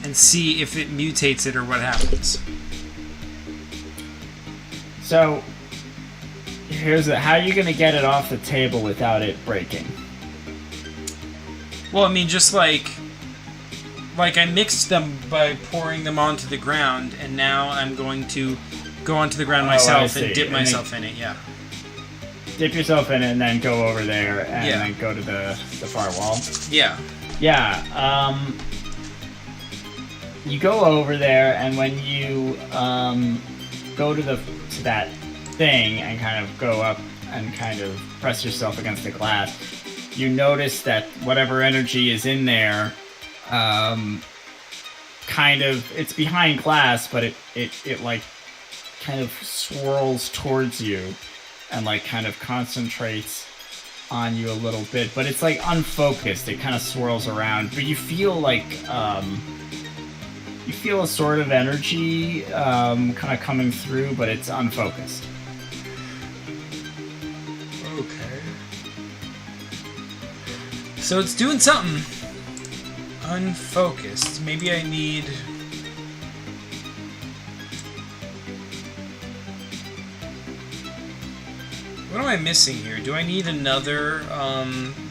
and see if it mutates it or what happens? So, how are you going to get it off the table without it breaking? Well, I mean, just like I mixed them by pouring them onto the ground, and now I'm going to go onto the ground myself and dip myself in it, yeah. Dip yourself in it and then go over there and then go to the far wall. Yeah. Yeah, you go over there, and when you go to that thing and kind of go up and kind of press yourself against the glass, you notice that whatever energy is in there, kind of, it's behind glass, but it like kind of swirls towards you and like kind of concentrates on you a little bit, but it's like unfocused. It kind of swirls around, but you feel like you feel a sort of energy kind of coming through, but it's unfocused. Okay. So it's doing something. Unfocused. Maybe I need... What am I missing here? Do I need another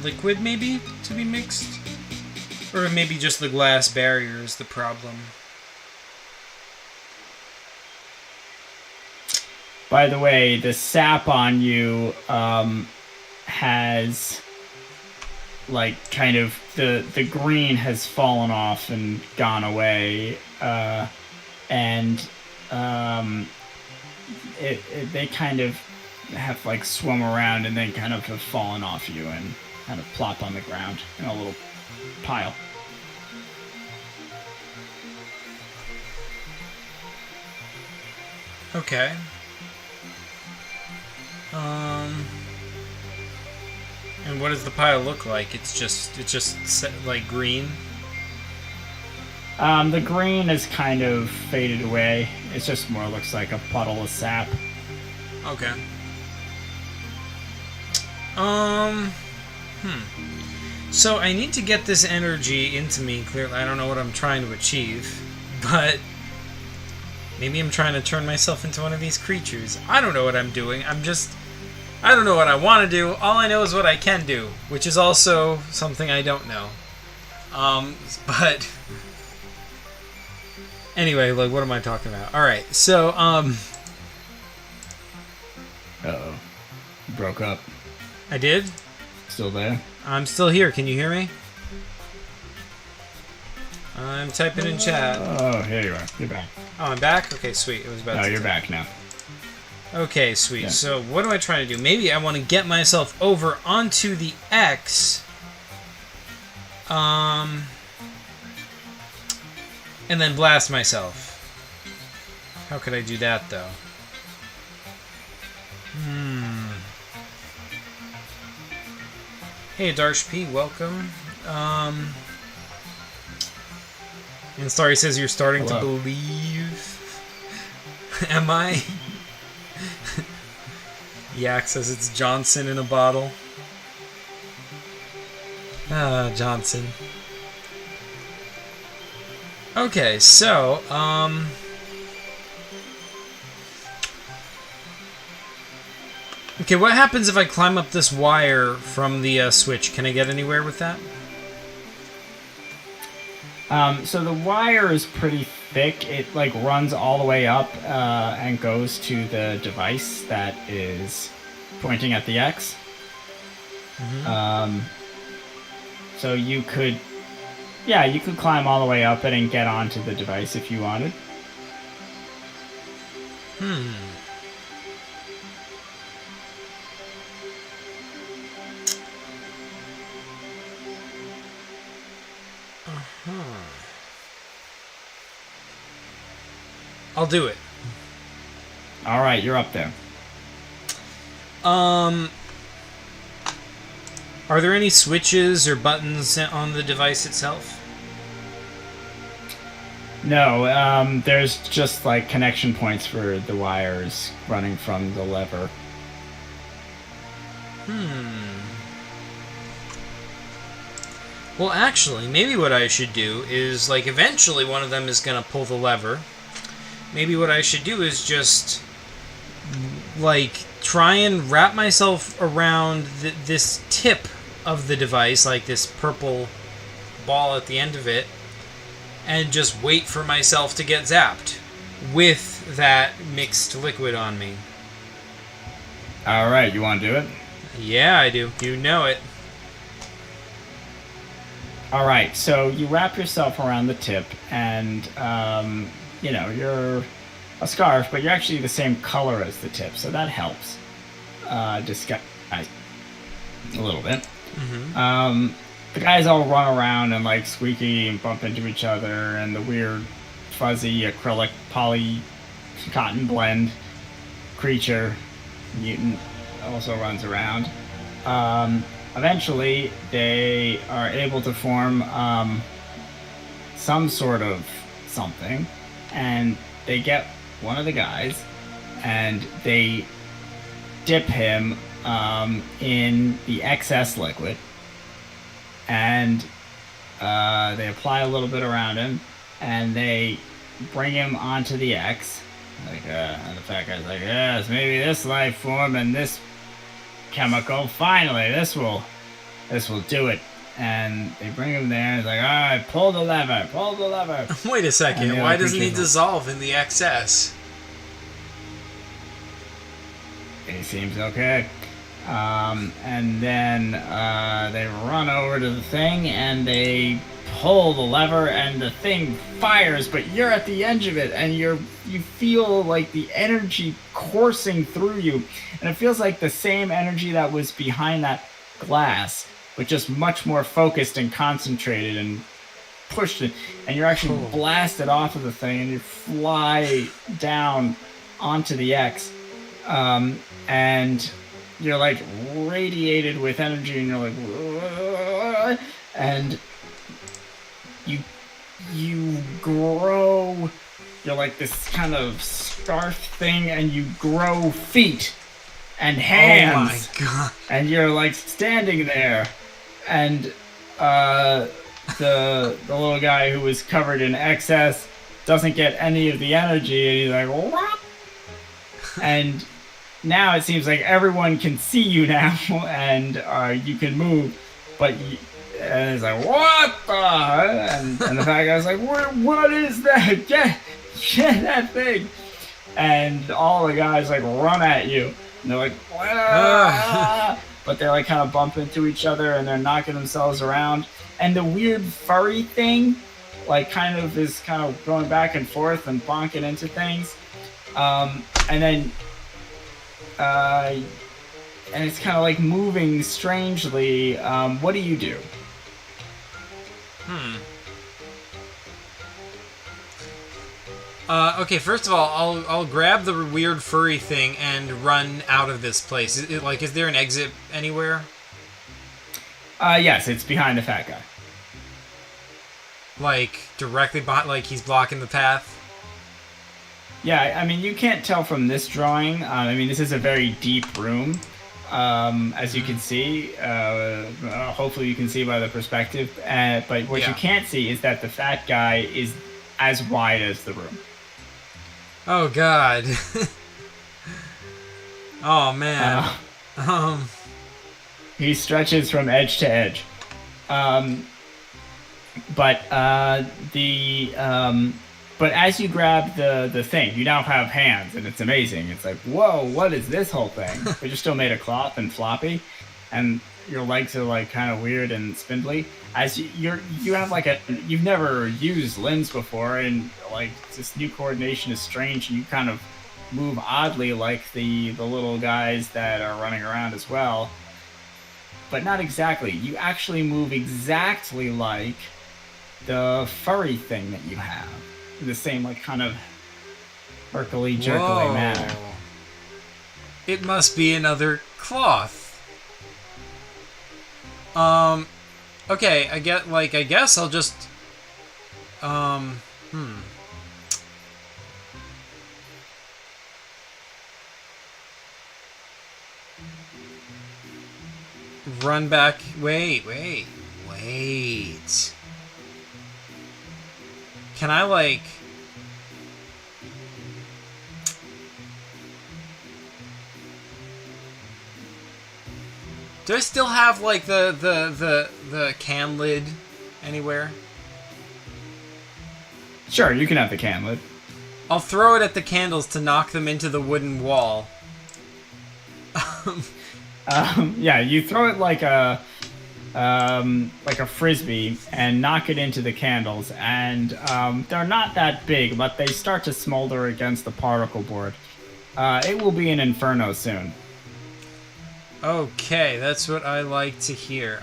liquid, maybe, to be mixed? Or maybe just the glass barrier is the problem? By the way, the sap on you has, like, kind of, the green has fallen off and gone away, and they kind of have, like, swum around and then kind of have fallen off you and kind of plop on the ground in a little pile. Okay. And what does the pile look like? It's just like green. The green is kind of faded away. It just more looks like a puddle of sap. Okay. So I need to get this energy into me. Clearly, I don't know what I'm trying to achieve, but maybe I'm trying to turn myself into one of these creatures. I don't know what I'm doing. I don't know what I want to do. All I know is what I can do, which is also something I don't know. But anyway, like, what am I talking about? All right, so Uh-oh. Broke up. I did. Still there? I'm still here. Can you hear me? I'm typing in chat. Oh, here you are. You're back. Oh, I'm back? Okay, sweet. It was about No, to you're type. back now. Okay, sweet. Yeah. So what am I trying to do? Maybe I want to get myself over onto the X. And then blast myself. How could I do that, though? Hey, Darsh P, welcome. And Starry says you're starting Hello. to believe. Am I? Yak says it's Johnson in a bottle. Ah, Johnson. Okay, so, okay, what happens if I climb up this wire from the switch? Can I get anywhere with that? So the wire is pretty thick. It like runs all the way up and goes to the device that is pointing at the X. So you could, yeah, you could climb all the way up it and get onto the device if you wanted. I'll do it. All right, you're up there. Are there any switches or buttons on the device itself? No, there's just like connection points for the wires running from the lever. Well, actually, maybe what I should do is, like, eventually one of them is going to pull the lever. Maybe what I should do is just, like, try and wrap myself around this tip of the device, like this purple ball at the end of it, and just wait for myself to get zapped with that mixed liquid on me. All right, you want to do it? Yeah, I do. You know it. All right, so you wrap yourself around the tip, and you know, you're a scarf, but you're actually the same color as the tip, so that helps disguise a little bit. The guys all run around and like squeaky and bump into each other, and the weird fuzzy acrylic poly cotton blend creature mutant also runs around. Eventually, they are able to form some sort of something, and they get one of the guys, and they dip him in the excess liquid, and they apply a little bit around him, and they bring him onto the X. And the fat guy's like, yes, maybe this life form and this chemical, finally, this will do it. And they bring him there, and he's like, all right, pull the lever. Wait a second, why doesn't he dissolve in the XS? He seems okay. And then they run over to the thing, and they pull the lever, and the thing fires, but you're at the edge of it, and you feel like the energy coursing through you, and it feels like the same energy that was behind that glass, but just much more focused and concentrated and pushed it, and you're actually blasted off of the thing, and you fly down onto the X, and you're like radiated with energy, and you're like, and you grow. You're like this kind of scarf thing, and you grow feet and hands. Oh my god! And you're like standing there, and the little guy who was covered in excess doesn't get any of the energy, and he's like, what? And now it seems like everyone can see you now, and you can move, but and it's like, what the? And the fat guy's like, what is that? Get that thing. And all the guys like run at you, and they're like, but they like kind of bump into each other, and they're knocking themselves around. And the weird furry thing like kind of is kind of going back and forth and bonking into things. And then and it's kind of like moving strangely. What do you do? Okay, first of all, I'll grab the weird furry thing and run out of this place. Is there an exit anywhere? Yes, it's behind the fat guy. Like, directly behind, like he's blocking the path? Yeah, I mean, you can't tell from this drawing. I mean, this is a very deep room, as you can see. Hopefully you can see by the perspective. But what you can't see is that the fat guy is as wide as the room. Oh, God. Oh, man. He stretches from edge to edge. But as you grab the thing, you now have hands, and it's amazing. It's like, whoa, what is this whole thing? But you're still made of cloth and floppy, and your legs are like kind of weird and spindly. As you have like you've never used limbs before, and like this new coordination is strange, and you kind of move oddly like the little guys that are running around as well. But not exactly. You actually move exactly like the furry thing that you have. The same, like, kind of jerkily manner. It must be another cloth. Okay, I guess I'll just, Run back. Wait. Can I, like... Do I still have, like, the can lid anywhere? Sure, you can have the can lid. I'll throw it at the candles to knock them into the wooden wall. Yeah, you throw it like a frisbee and knock it into the candles, and they're not that big, but they start to smolder against the particle board. It will be an inferno soon. Okay, that's what I like to hear.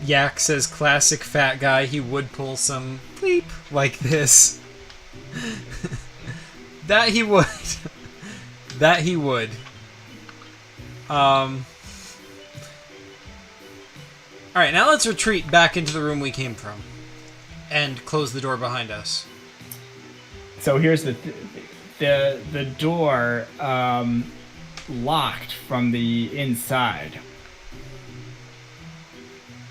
Yak says, classic fat guy, he would pull some bleep like this. That he would. That he would. Alright, now let's retreat back into the room we came from. And close the door behind us. So here's the door locked from the inside.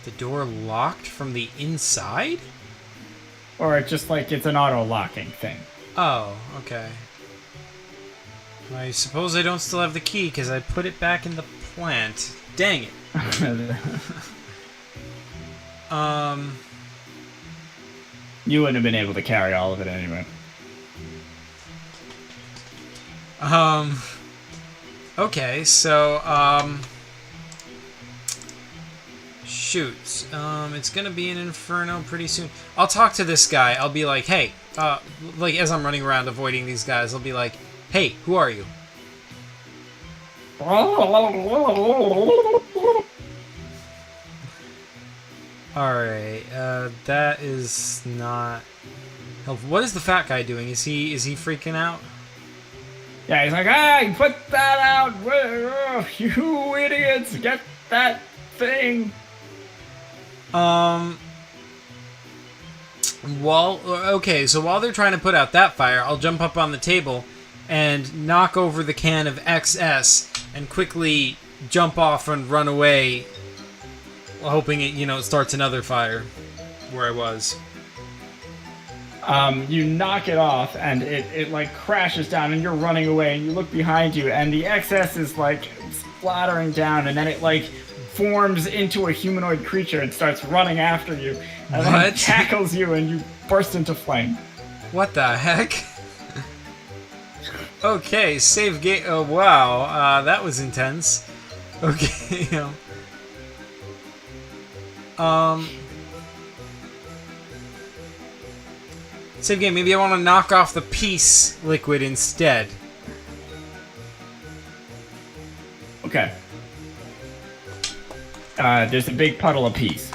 The door locked from the inside? Or just like it's an auto-locking thing. Oh, okay. I suppose I don't still have the key because I put it back in the plant. Dang it. You wouldn't have been able to carry all of it anyway. Okay, so, shoot. It's gonna be an inferno pretty soon. I'll talk to this guy. I'll be like, hey, like, as I'm running around avoiding these guys, I'll be like, hey, who are you? Alright, that is not helpful. What is the fat guy doing? Is he freaking out? Yeah, he's like, hey, put that out! You idiots! Get that thing! So while they're trying to put out that fire, I'll jump up on the table and knock over the can of XS and quickly jump off and run away, hoping it starts another fire where I was. You knock it off, and it like crashes down, and you're running away, and you look behind you, and the excess is like splattering down, and then it like forms into a humanoid creature and starts running after you, and then it tackles you, and you burst into flame. What the heck? Okay, save game. Oh wow, that was intense. Okay. Save game. Maybe I want to knock off the peace liquid instead. Okay. There's a big puddle of peace.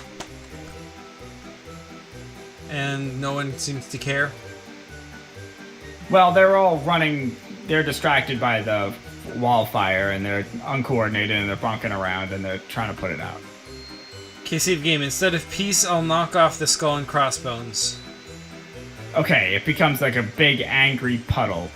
And no one seems to care? Well, they're all running. They're distracted by the wildfire, and they're uncoordinated, and they're bonking around, and they're trying to put it out. Okay, save game. Instead of peace, I'll knock off the skull and crossbones. Okay, it becomes like a big angry puddle.